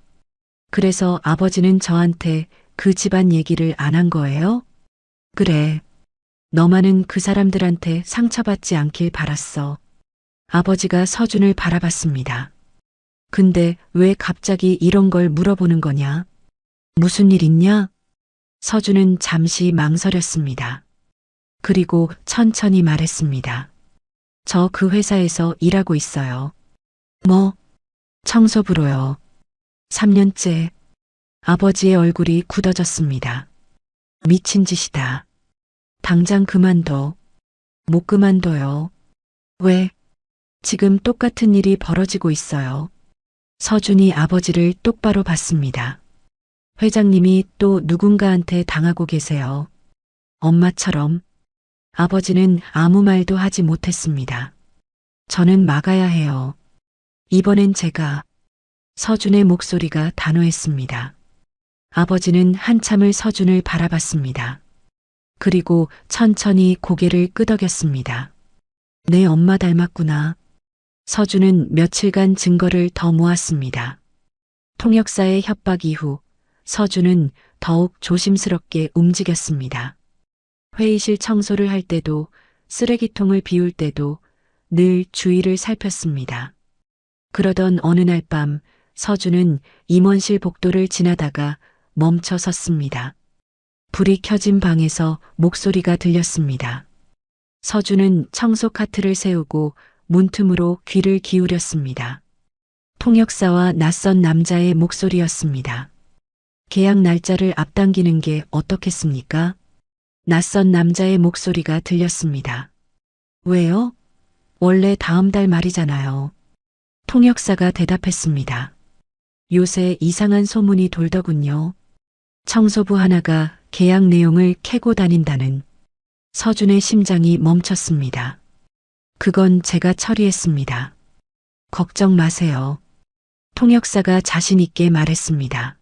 그래서 아버지는 저한테 그 집안 얘기를 안 한 거예요? 그래. 너만은 그 사람들한테 상처받지 않길 바랐어. 아버지가 서준을 바라봤습니다. 근데 왜 갑자기 이런 걸 물어보는 거냐? 무슨 일 있냐? 서준은 잠시 망설였습니다. 그리고 천천히 말했습니다. 저 그 회사에서 일하고 있어요. 뭐? 청소부로요. 3년째. 아버지의 얼굴이 굳어졌습니다. 미친 짓이다. 당장 그만둬. 못 그만둬요. 왜? 지금 똑같은 일이 벌어지고 있어요. 서준이 아버지를 똑바로 봤습니다. 회장님이 또 누군가한테 당하고 계세요. 엄마처럼. 아버지는 아무 말도 하지 못했습니다. 저는 막아야 해요. 이번엔 제가. 서준의 목소리가 단호했습니다. 아버지는 한참을 서준을 바라봤습니다. 그리고 천천히 고개를 끄덕였습니다. 내 엄마 닮았구나. 서준은 며칠간 증거를 더 모았습니다. 통역사의 협박 이후 서준은 더욱 조심스럽게 움직였습니다. 회의실 청소를 할 때도 쓰레기통을 비울 때도 늘 주위를 살폈습니다. 그러던 어느 날 밤 서준은 임원실 복도를 지나다가 멈춰 섰습니다. 불이 켜진 방에서 목소리가 들렸습니다. 서준은 청소 카트를 세우고 문틈으로 귀를 기울였습니다. 통역사와 낯선 남자의 목소리였습니다. 계약 날짜를 앞당기는 게 어떻겠습니까? 낯선 남자의 목소리가 들렸습니다. 왜요? 원래 다음 달 말이잖아요. 통역사가 대답했습니다. 요새 이상한 소문이 돌더군요. 청소부 하나가 계약 내용을 캐고 다닌다는. 서준의 심장이 멈췄습니다. 그건 제가 처리했습니다. 걱정 마세요. 통역사가 자신 있게 말했습니다.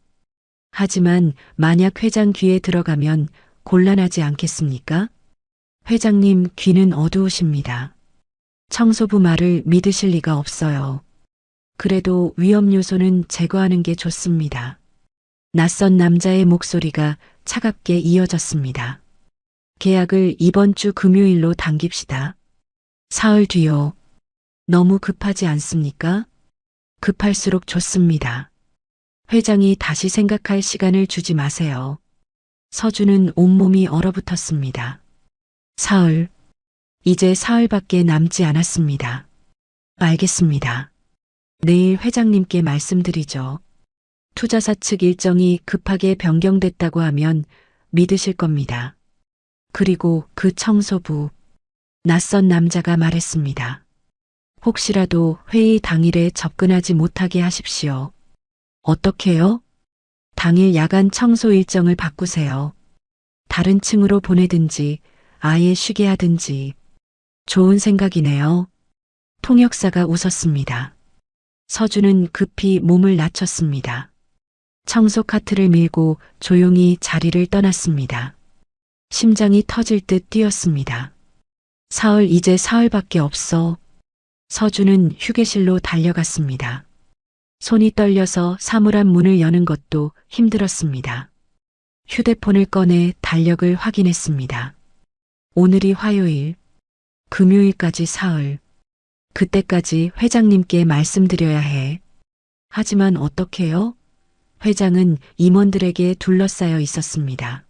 하지만 만약 회장 귀에 들어가면 곤란하지 않겠습니까? 회장님 귀는 어두우십니다. 청소부 말을 믿으실 리가 없어요. 그래도 위험 요소는 제거하는 게 좋습니다. 낯선 남자의 목소리가 차갑게 이어졌습니다. 계약을 이번 주 금요일로 당깁시다. 사흘 뒤요. 너무 급하지 않습니까? 급할수록 좋습니다. 회장이 다시 생각할 시간을 주지 마세요. 서준은 온몸이 얼어붙었습니다. 사흘. 이제 사흘밖에 남지 않았습니다. 알겠습니다. 내일 회장님께 말씀드리죠. 투자사 측 일정이 급하게 변경됐다고 하면 믿으실 겁니다. 그리고 그 청소부, 낯선 남자가 말했습니다. 혹시라도 회의 당일에 접근하지 못하게 하십시오. 어떻게요? 당일 야간 청소 일정을 바꾸세요. 다른 층으로 보내든지 아예 쉬게 하든지. 좋은 생각이네요. 통역사가 웃었습니다. 서준은 급히 몸을 낮췄습니다. 청소 카트를 밀고 조용히 자리를 떠났습니다. 심장이 터질 듯 뛰었습니다. 사흘 이제 사흘밖에 없어. 서준은 휴게실로 달려갔습니다. 손이 떨려서 사물함 문을 여는 것도 힘들었습니다. 휴대폰을 꺼내 달력을 확인했습니다. 오늘이 화요일, 금요일까지 사흘. 그때까지 회장님께 말씀드려야 해. 하지만 어떻게요? 회장은 임원들에게 둘러싸여 있었습니다.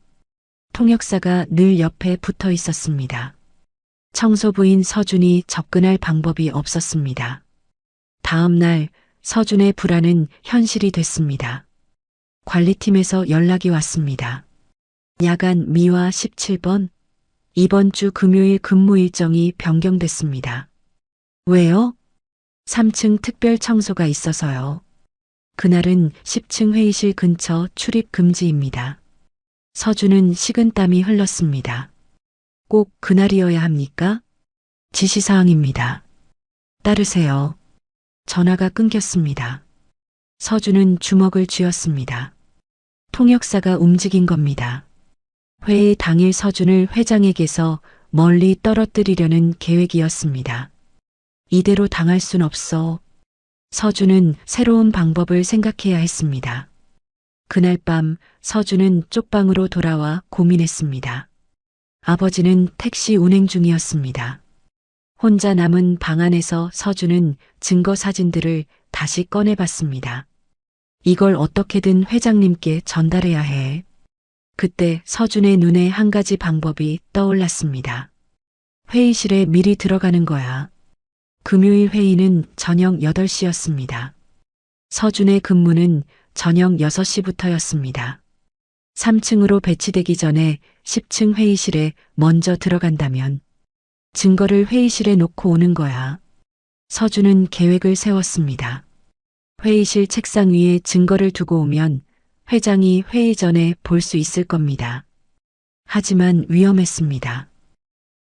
통역사가 늘 옆에 붙어 있었습니다. 청소부인 서준이 접근할 방법이 없었습니다. 다음 날 서준의 불안은 현실이 됐습니다. 관리팀에서 연락이 왔습니다. 야간 미화 17번, 이번 주 금요일 근무 일정이 변경됐습니다. 왜요? 3층 특별 청소가 있어서요. 그날은 10층 회의실 근처 출입 금지입니다. 서준은 식은땀이 흘렀습니다. 꼭 그날이어야 합니까? 지시사항입니다. 따르세요. 전화가 끊겼습니다. 서준은 주먹을 쥐었습니다. 통역사가 움직인 겁니다. 회의 당일 서준을 회장에게서 멀리 떨어뜨리려는 계획이었습니다. 이대로 당할 순 없어. 서준은 새로운 방법을 생각해야 했습니다. 그날 밤 서준은 쪽방으로 돌아와 고민했습니다. 아버지는 택시 운행 중이었습니다. 혼자 남은 방 안에서 서준은 증거 사진들을 다시 꺼내봤습니다. 이걸 어떻게든 회장님께 전달해야 해. 그때 서준의 눈에 한 가지 방법이 떠올랐습니다. 회의실에 미리 들어가는 거야. 금요일 회의는 저녁 8시였습니다. 서준의 근무는 저녁 6시부터였습니다. 3층으로 배치되기 전에 10층 회의실에 먼저 들어간다면 증거를 회의실에 놓고 오는 거야. 서준은 계획을 세웠습니다. 회의실 책상 위에 증거를 두고 오면 회장이 회의 전에 볼 수 있을 겁니다. 하지만 위험했습니다.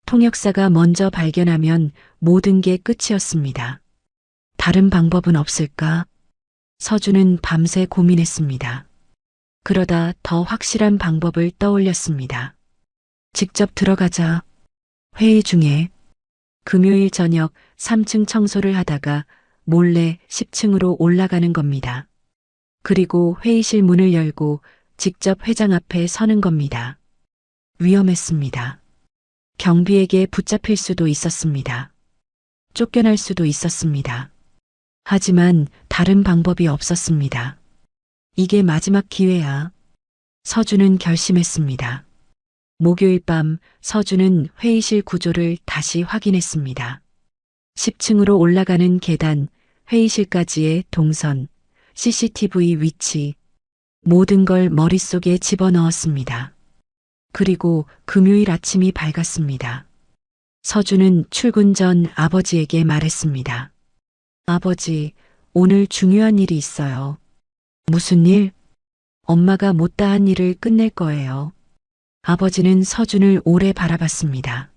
통역사가 먼저 발견하면 모든 게 끝이었습니다. 다른 방법은 없을까? 서준은 밤새 고민했습니다. 그러다 더 확실한 방법을 떠올렸습니다. 직접 들어가자. 회의 중에 금요일 저녁 3층 청소를 하다가 몰래 10층으로 올라가는 겁니다. 그리고 회의실 문을 열고 직접 회장 앞에 서는 겁니다. 위험했습니다. 경비에게 붙잡힐 수도 있었습니다. 쫓겨날 수도 있었습니다. 하지만 다른 방법이 없었습니다. 이게 마지막 기회야. 서준은 결심했습니다. 목요일 밤 서준은 회의실 구조를 다시 확인했습니다. 10층으로 올라가는 계단, 회의실까지의 동선, CCTV 위치, 모든 걸 머릿속에 집어넣었습니다. 그리고 금요일 아침이 밝았습니다. 서준은 출근 전 아버지에게 말했습니다. 아버지, 오늘 중요한 일이 있어요. 무슨 일? 엄마가 못다한 일을 끝낼 거예요. 아버지는 서준을 오래 바라봤습니다.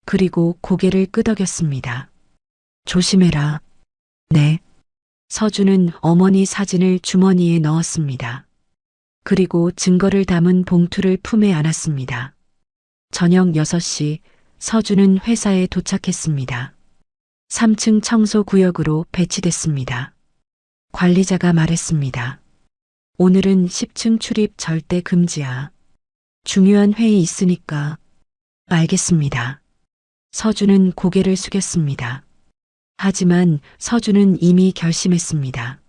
그리고 고개를 끄덕였습니다. 조심해라. 네. 서준은 어머니 사진을 주머니에 넣었습니다. 그리고 증거를 담은 봉투를 품에 안았습니다. 저녁 6시 서준은 회사에 도착했습니다. 3층 청소 구역으로 배치됐습니다. 관리자가 말했습니다. 오늘은 10층 출입 절대 금지야. 중요한 회의 있으니까. 알겠습니다. 서준은 고개를 숙였습니다. 하지만 서준은 이미 결심했습니다.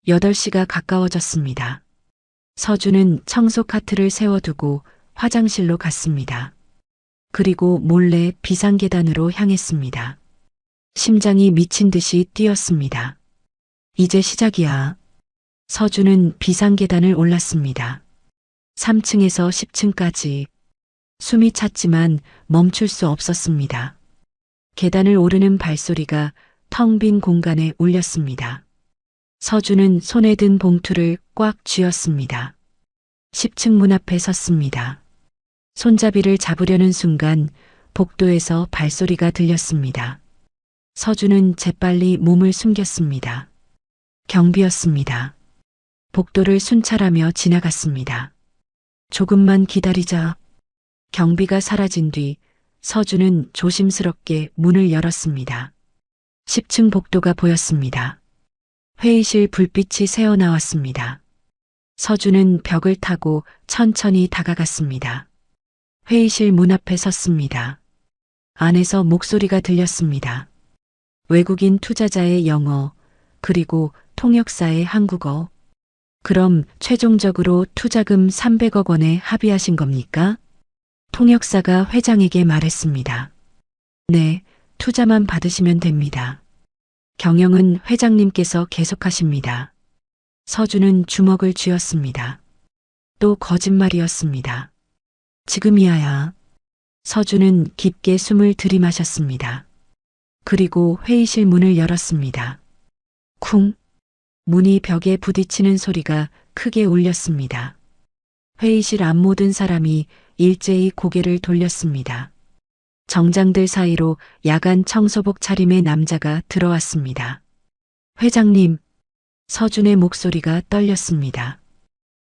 8시가 가까워졌습니다. 서준은 청소 카트를 세워두고 화장실로 갔습니다. 그리고 몰래 비상계단으로 향했습니다. 심장이 미친 듯이 뛰었습니다. 이제 시작이야. 서준은 비상계단을 올랐습니다. 3층에서 10층까지. 숨이 찼지만 멈출 수 없었습니다. 계단을 오르는 발소리가 텅 빈 공간에 울렸습니다. 서준은 손에 든 봉투를 꽉 쥐었습니다. 10층 문 앞에 섰습니다. 손잡이를 잡으려는 순간 복도에서 발소리가 들렸습니다. 서준은 재빨리 몸을 숨겼습니다. 경비였습니다. 복도를 순찰하며 지나갔습니다. 조금만 기다리자. 경비가 사라진 뒤 서준은 조심스럽게 문을 열었습니다. 10층 복도가 보였습니다. 회의실 불빛이 새어나왔습니다. 서준은 벽을 타고 천천히 다가갔습니다. 회의실 문 앞에 섰습니다. 안에서 목소리가 들렸습니다. 외국인 투자자의 영어, 그리고 통역사의 한국어. 그럼 최종적으로 투자금 300억 원에 합의하신 겁니까? 통역사가 회장에게 말했습니다. 네, 투자만 받으시면 됩니다. 경영은 회장님께서 계속하십니다. 서준은 주먹을 쥐었습니다. 또 거짓말이었습니다. 지금이야야. 서준은 깊게 숨을 들이마셨습니다. 그리고 회의실 문을 열었습니다. 쿵! 문이 벽에 부딪히는 소리가 크게 울렸습니다. 회의실 앞 모든 사람이 일제히 고개를 돌렸습니다. 정장들 사이로 야간 청소복 차림의 남자가 들어왔습니다. 회장님, 서준의 목소리가 떨렸습니다.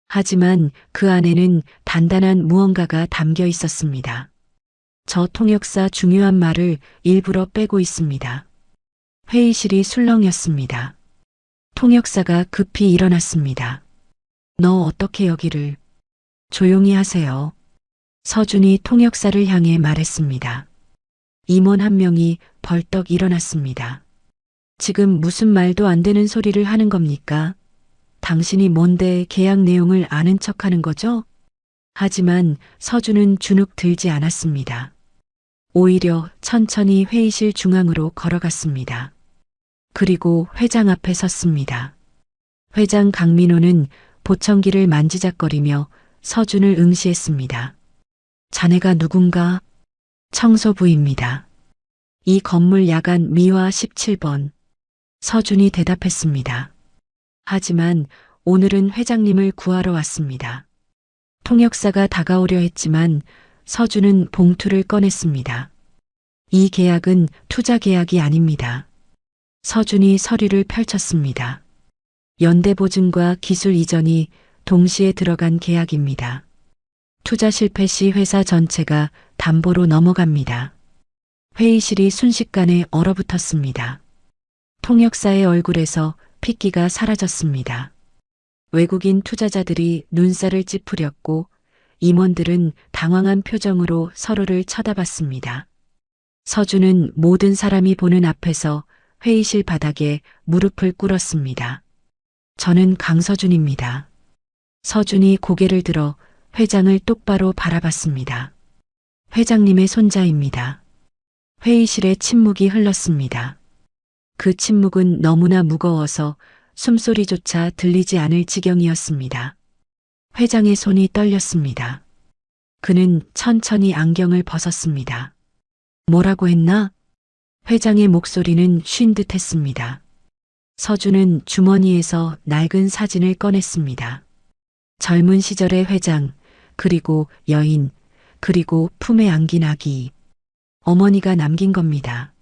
하지만 그 안에는 단단한 무언가가 담겨 있었습니다. 저 통역사 중요한 말을 일부러 빼고 있습니다. 회의실이 술렁였습니다. 통역사가 급히 일어났습니다. 너 어떻게 여기를? 조용히 하세요. 서준이 통역사를 향해 말했습니다. 임원 한 명이 벌떡 일어났습니다. 지금 무슨 말도 안 되는 소리를 하는 겁니까? 당신이 뭔데 계약 내용을 아는 척 하는 거죠? 하지만 서준은 주눅 들지 않았습니다. 오히려 천천히 회의실 중앙으로 걸어갔습니다. 그리고 회장 앞에 섰습니다. 회장 강민호는 보청기를 만지작거리며 서준을 응시했습니다. 자네가 누군가? 청소부입니다. 이 건물 야간 미화 17번. 서준이 대답했습니다. 하지만 오늘은 회장님을 구하러 왔습니다. 통역사가 다가오려 했지만 서준은 봉투를 꺼냈습니다. 이 계약은 투자 계약이 아닙니다. 서준이 서류를 펼쳤습니다. 연대보증과 기술 이전이 동시에 들어간 계약입니다. 투자 실패 시 회사 전체가 담보로 넘어갑니다. 회의실이 순식간에 얼어붙었습니다. 통역사의 얼굴에서 핏기가 사라졌습니다. 외국인 투자자들이 눈살을 찌푸렸고 임원들은 당황한 표정으로 서로를 쳐다봤습니다. 서준은 모든 사람이 보는 앞에서 회의실 바닥에 무릎을 꿇었습니다. 저는 강서준입니다. 서준이 고개를 들어 회장을 똑바로 바라봤습니다. 회장님의 손자입니다. 회의실에 침묵이 흘렀습니다. 그 침묵은 너무나 무거워서 숨소리조차 들리지 않을 지경이었습니다. 회장의 손이 떨렸습니다. 그는 천천히 안경을 벗었습니다. 뭐라고 했나? 회장의 목소리는 쉰 듯 했습니다. 서준은 주머니에서 낡은 사진을 꺼냈습니다. 젊은 시절의 회장, 그리고 여인, 그리고 품에 안긴 아기. 어머니가 남긴 겁니다.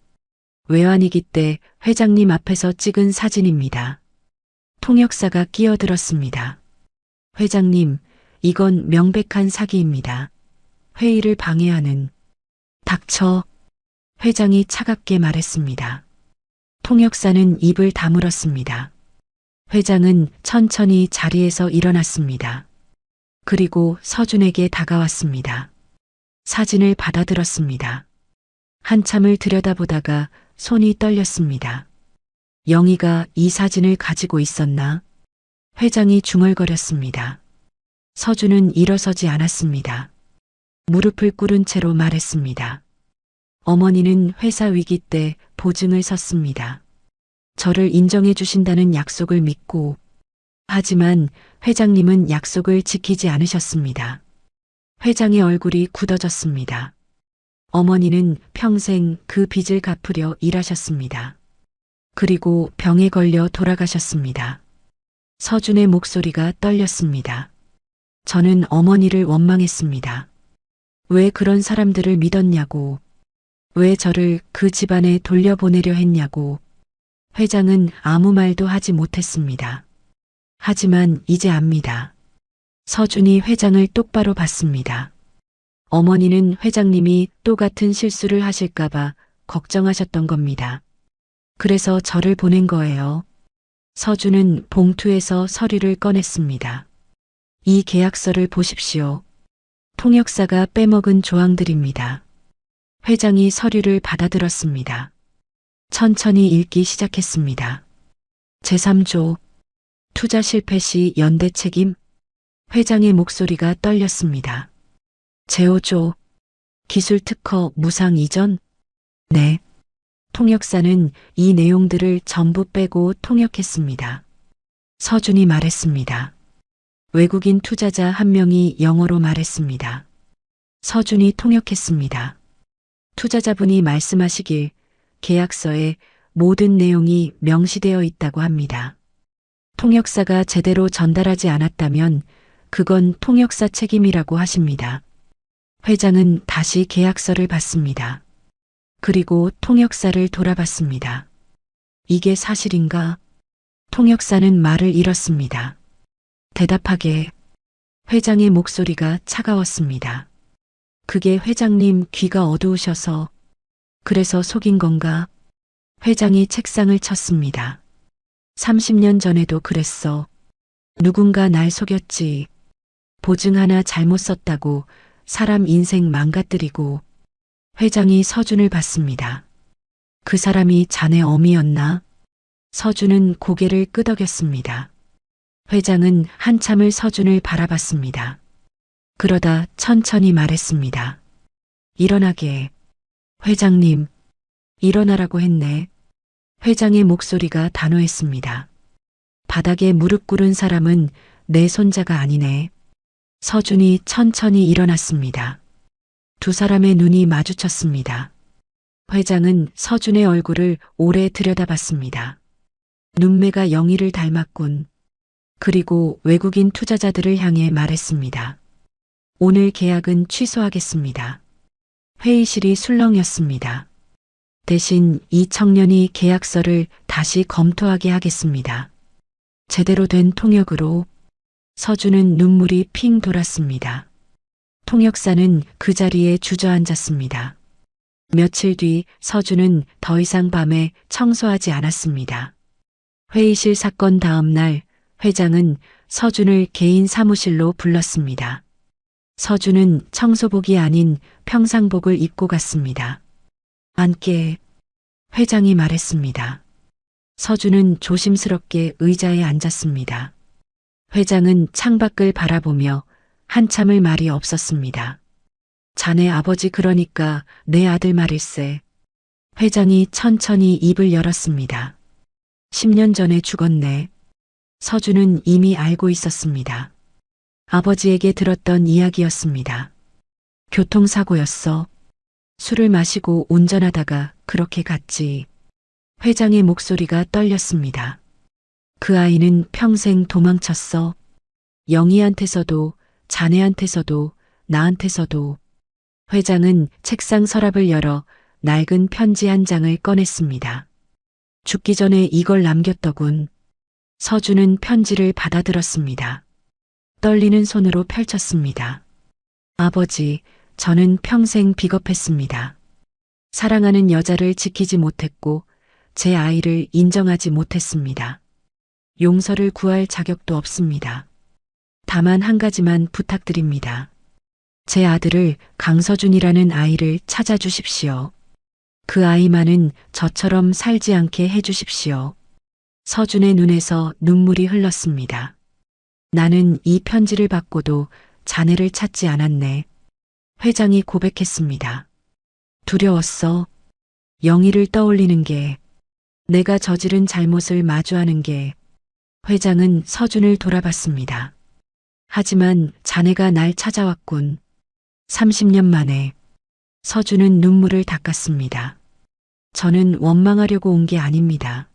외환위기 때 회장님 앞에서 찍은 사진입니다. 통역사가 끼어들었습니다. 회장님, 이건 명백한 사기입니다. 회의를 방해하는. 닥쳐. 회장이 차갑게 말했습니다. 통역사는 입을 다물었습니다. 회장은 천천히 자리에서 일어났습니다. 그리고 서준에게 다가왔습니다. 사진을 받아들었습니다. 한참을 들여다보다가 손이 떨렸습니다. 영희가 이 사진을 가지고 있었나? 회장이 중얼거렸습니다. 서준은 일어서지 않았습니다. 무릎을 꿇은 채로 말했습니다. 어머니는 회사 위기 때 보증을 섰습니다. 저를 인정해 주신다는 약속을 믿고, 하지만 회장님은 약속을 지키지 않으셨습니다. 회장의 얼굴이 굳어졌습니다. 어머니는 평생 그 빚을 갚으려 일하셨습니다. 그리고 병에 걸려 돌아가셨습니다. 서준의 목소리가 떨렸습니다. 저는 어머니를 원망했습니다. 왜 그런 사람들을 믿었냐고, 왜 저를 그 집안에 돌려보내려 했냐고. 회장은 아무 말도 하지 못했습니다. 하지만 이제 압니다. 서준이 회장을 똑바로 봤습니다. 어머니는 회장님이 또 같은 실수를 하실까봐 걱정하셨던 겁니다. 그래서 저를 보낸 거예요. 서준은 봉투에서 서류를 꺼냈습니다. 이 계약서를 보십시오. 통역사가 빼먹은 조항들입니다. 회장이 서류를 받아들었습니다. 천천히 읽기 시작했습니다. 제3조, 투자 실패 시 연대 책임. 회장의 목소리가 떨렸습니다. 제5조, 기술 특허 무상 이전. 네. 통역사는 이 내용들을 전부 빼고 통역했습니다. 서준이 말했습니다. 외국인 투자자 한 명이 영어로 말했습니다. 서준이 통역했습니다. 투자자분이 말씀하시길 계약서에 모든 내용이 명시되어 있다고 합니다. 통역사가 제대로 전달하지 않았다면 그건 통역사 책임이라고 하십니다. 회장은 다시 계약서를 봤습니다. 그리고 통역사를 돌아봤습니다. 이게 사실인가? 통역사는 말을 잃었습니다. 대답하게. 회장의 목소리가 차가웠습니다. 그게 회장님 귀가 어두우셔서 그래서 속인 건가? 회장이 책상을 쳤습니다. 30년 전에도 그랬어. 누군가 날 속였지. 보증 하나 잘못 썼다고 사람 인생 망가뜨리고. 회장이 서준을 봤습니다. 그 사람이 자네 어미였나? 서준은 고개를 끄덕였습니다. 회장은 한참을 서준을 바라봤습니다. 그러다 천천히 말했습니다. 일어나게. 회장님, 일어나라고 했네. 회장의 목소리가 단호했습니다. 바닥에 무릎 꿇은 사람은 내 손자가 아니네. 서준이 천천히 일어났습니다. 두 사람의 눈이 마주쳤습니다. 회장은 서준의 얼굴을 오래 들여다봤습니다. 눈매가 영희를 닮았군. 그리고 외국인 투자자들을 향해 말했습니다. 오늘 계약은 취소하겠습니다. 회의실이 술렁였습니다. 대신 이 청년이 계약서를 다시 검토하게 하겠습니다. 제대로 된 통역으로. 서준은 눈물이 핑 돌았습니다. 통역사는 그 자리에 주저앉았습니다. 며칠 뒤 서준은 더 이상 밤에 청소하지 않았습니다. 회의실 사건 다음 날 회장은 서준을 개인 사무실로 불렀습니다. 서준은 청소복이 아닌 평상복을 입고 갔습니다. 앉게. 회장이 말했습니다. 서준은 조심스럽게 의자에 앉았습니다. 회장은 창밖을 바라보며 한참을 말이 없었습니다. 자네 아버지 그러니까 내 아들 말일세. 회장이 천천히 입을 열었습니다. 10년 전에 죽었네. 서준은 이미 알고 있었습니다. 아버지에게 들었던 이야기였습니다. 교통사고였어. 술을 마시고 운전하다가 그렇게 갔지. 회장의 목소리가 떨렸습니다. 그 아이는 평생 도망쳤어. 영희한테서도, 자네한테서도, 나한테서도. 회장은 책상 서랍을 열어 낡은 편지 한 장을 꺼냈습니다. 죽기 전에 이걸 남겼더군. 서준은 편지를 받아들었습니다. 떨리는 손으로 펼쳤습니다. 아버지, 저는 평생 비겁했습니다. 사랑하는 여자를 지키지 못했고 제 아이를 인정하지 못했습니다. 용서를 구할 자격도 없습니다. 다만 한 가지만 부탁드립니다. 제 아들을 강서준이라는 아이를 찾아주십시오. 그 아이만은 저처럼 살지 않게 해주십시오. 서준의 눈에서 눈물이 흘렀습니다. 나는 이 편지를 받고도 자네를 찾지 않았네. 회장이 고백했습니다. 두려웠어. 영희를 떠올리는 게, 내가 저지른 잘못을 마주하는 게. 회장은 서준을 돌아봤습니다. 하지만 자네가 날 찾아왔군. 30년 만에. 서준은 눈물을 닦았습니다. 저는 원망하려고 온 게 아닙니다.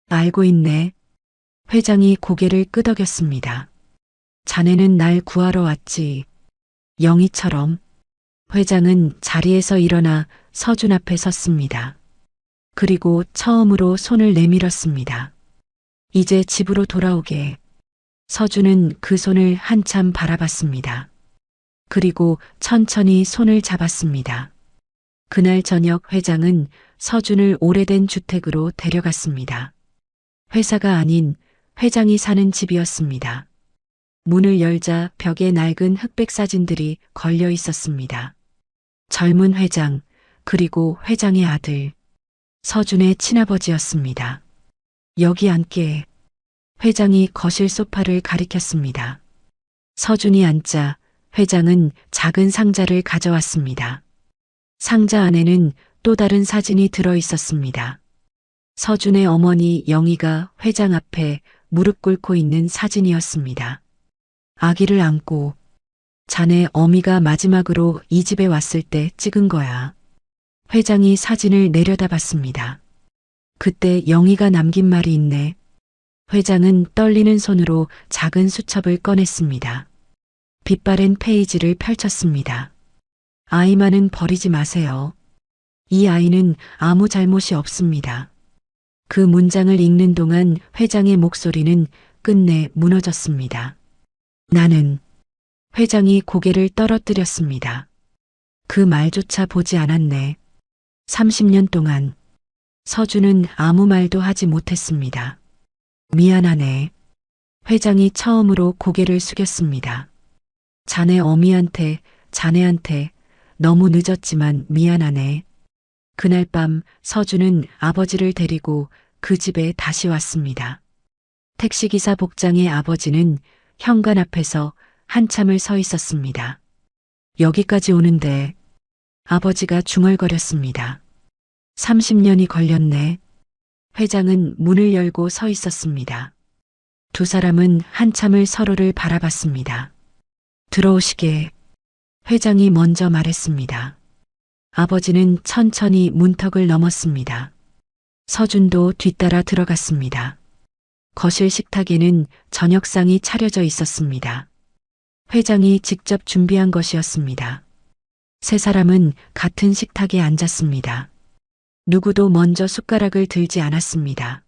알고 있네. 회장이 고개를 끄덕였습니다. 자네는 날 구하러 왔지. 영희처럼. 회장은 자리에서 일어나 서준 앞에 섰습니다. 그리고 처음으로 손을 내밀었습니다. 이제 집으로 돌아오게. 서준은 그 손을 한참 바라봤습니다. 그리고 천천히 손을 잡았습니다. 그날 저녁 회장은 서준을 오래된 주택으로 데려갔습니다. 회사가 아닌 회장이 사는 집이었습니다. 문을 열자 벽에 낡은 흑백 사진들이 걸려 있었습니다. 젊은 회장, 그리고 회장의 아들, 서준의 친아버지였습니다. 여기 앉게. 회장이 거실 소파를 가리켰습니다. 서준이 앉자 회장은 작은 상자를 가져왔습니다. 상자 안에는 또 다른 사진이 들어 있었습니다. 서준의 어머니 영희가 회장 앞에 무릎 꿇고 있는 사진이었습니다. 아기를 안고. 자네 어미가 마지막으로 이 집에 왔을 때 찍은 거야. 회장이 사진을 내려다봤습니다. 그때 영희가 남긴 말이 있네. 회장은 떨리는 손으로 작은 수첩을 꺼냈습니다. 빛바랜 페이지를 펼쳤습니다. 아이만은 버리지 마세요. 이 아이는 아무 잘못이 없습니다. 그 문장을 읽는 동안 회장의 목소리는 끝내 무너졌습니다. 나는. 회장이 고개를 떨어뜨렸습니다. 그 말조차 보지 않았네. 30년 동안 서준은 아무 말도 하지 못했습니다. 미안하네. 회장이 처음으로 고개를 숙였습니다. 자네 자네한테 너무 늦었지만 미안하네. 그날 밤 서준은 아버지를 데리고 그 집에 다시 왔습니다. 택시기사 복장의 아버지는 현관 앞에서 한참을 서 있었습니다. 여기까지 오는데 아버지가 중얼거렸습니다. 30년이 걸렸네. 회장은 문을 열고 서 있었습니다. 두 사람은 한참을 서로를 바라봤습니다. 들어오시게. 회장이 먼저 말했습니다. 아버지는 천천히 문턱을 넘었습니다. 서준도 뒤따라 들어갔습니다. 거실 식탁에는 저녁상이 차려져 있었습니다. 회장이 직접 준비한 것이었습니다. 세 사람은 같은 식탁에 앉았습니다. 누구도 먼저 숟가락을 들지 않았습니다.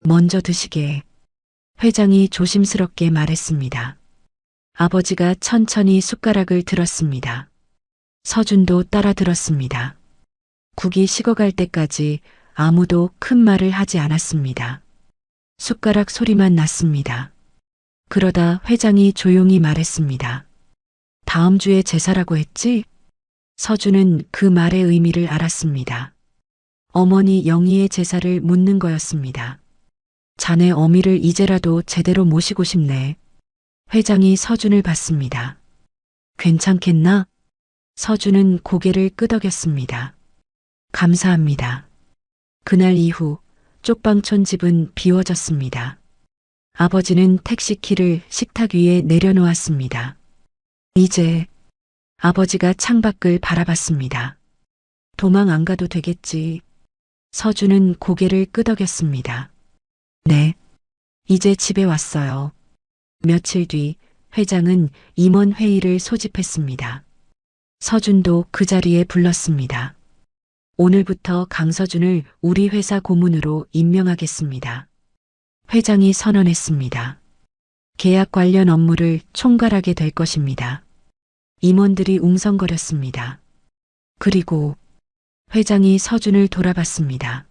먼저 드시게. 회장이 조심스럽게 말했습니다. 아버지가 천천히 숟가락을 들었습니다. 서준도 따라 들었습니다. 국이 식어갈 때까지 아무도 큰 말을 하지 않았습니다. 숟가락 소리만 났습니다. 그러다 회장이 조용히 말했습니다. 다음 주에 제사라고 했지? 서준은 그 말의 의미를 알았습니다. 어머니 영희의 제사를 묻는 거였습니다. 자네 어미를 이제라도 제대로 모시고 싶네. 회장이 서준을 봤습니다. 괜찮겠나? 서준은 고개를 끄덕였습니다. 감사합니다. 그날 이후 쪽방촌 집은 비워졌습니다. 아버지는 택시키를 식탁 위에 내려놓았습니다. 이제 아버지가 창밖을 바라봤습니다. 도망 안 가도 되겠지. 서준은 고개를 끄덕였습니다. 네. 이제 집에 왔어요. 며칠 뒤 회장은 임원 회의를 소집했습니다. 서준도 그 자리에 불렀습니다. 오늘부터 강서준을 우리 회사 고문으로 임명하겠습니다. 회장이 선언했습니다. 계약 관련 업무를 총괄하게 될 것입니다. 임원들이 웅성거렸습니다. 그리고 회장이 서준을 돌아봤습니다.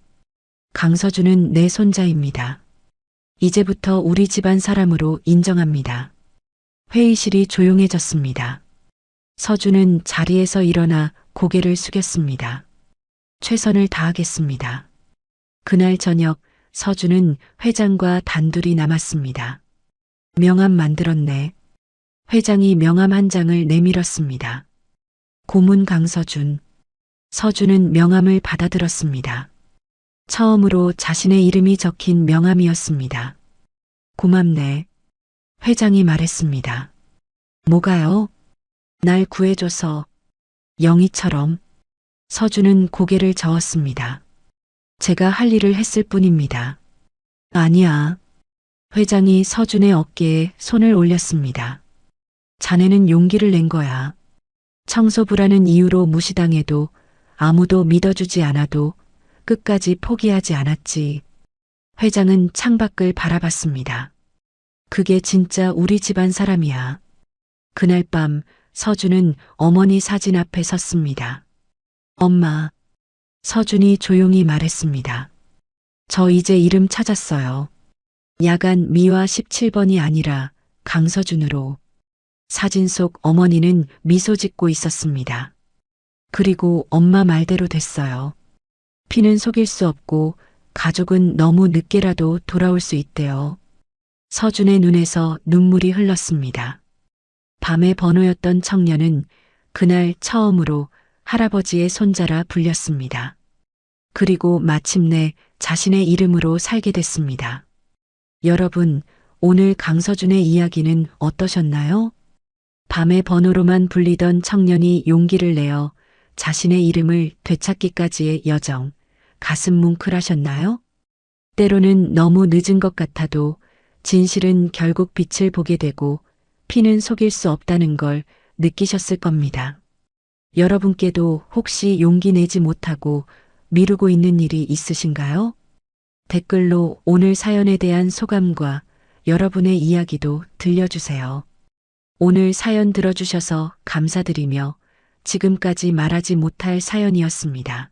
강서준은 내 손자입니다. 이제부터 우리 집안 사람으로 인정합니다. 회의실이 조용해졌습니다. 서준은 자리에서 일어나 고개를 숙였습니다. 최선을 다하겠습니다. 그날 저녁 서준은 회장과 단둘이 남았습니다. 명함 만들었네. 회장이 명함 한 장을 내밀었습니다. 고문 강서준. 서준은 명함을 받아들었습니다. 처음으로 자신의 이름이 적힌 명함이었습니다. 고맙네. 회장이 말했습니다. 뭐가요? 날 구해줘서. 영희처럼. 서준은 고개를 저었습니다. 제가 할 일을 했을 뿐입니다. 아니야. 회장이 서준의 어깨에 손을 올렸습니다. 자네는 용기를 낸 거야. 청소부라는 이유로 무시당해도 아무도 믿어주지 않아도 끝까지 포기하지 않았지. 회장은 창밖을 바라봤습니다. 그게 진짜 우리 집안 사람이야. 그날 밤 서준은 어머니 사진 앞에 섰습니다. 엄마. 서준이 조용히 말했습니다. 저 이제 이름 찾았어요. 야간 미화 17번이 아니라 강서준으로. 사진 속 어머니는 미소 짓고 있었습니다. 그리고 엄마 말대로 됐어요. 피는 속일 수 없고 가족은 너무 늦게라도 돌아올 수 있대요. 서준의 눈에서 눈물이 흘렀습니다. 밤의 번호였던 청년은 그날 처음으로 할아버지의 손자라 불렸습니다. 그리고 마침내 자신의 이름으로 살게 됐습니다. 여러분, 오늘 강서준의 이야기는 어떠셨나요? 밤의 번호로만 불리던 청년이 용기를 내어 자신의 이름을 되찾기까지의 여정, 가슴 뭉클하셨나요? 때로는 너무 늦은 것 같아도 진실은 결국 빛을 보게 되고 피는 속일 수 없다는 걸 느끼셨을 겁니다. 여러분께도 혹시 용기 내지 못하고 미루고 있는 일이 있으신가요? 댓글로 오늘 사연에 대한 소감과 여러분의 이야기도 들려주세요. 오늘 사연 들어주셔서 감사드리며 지금까지 말하지 못할 사연이었습니다.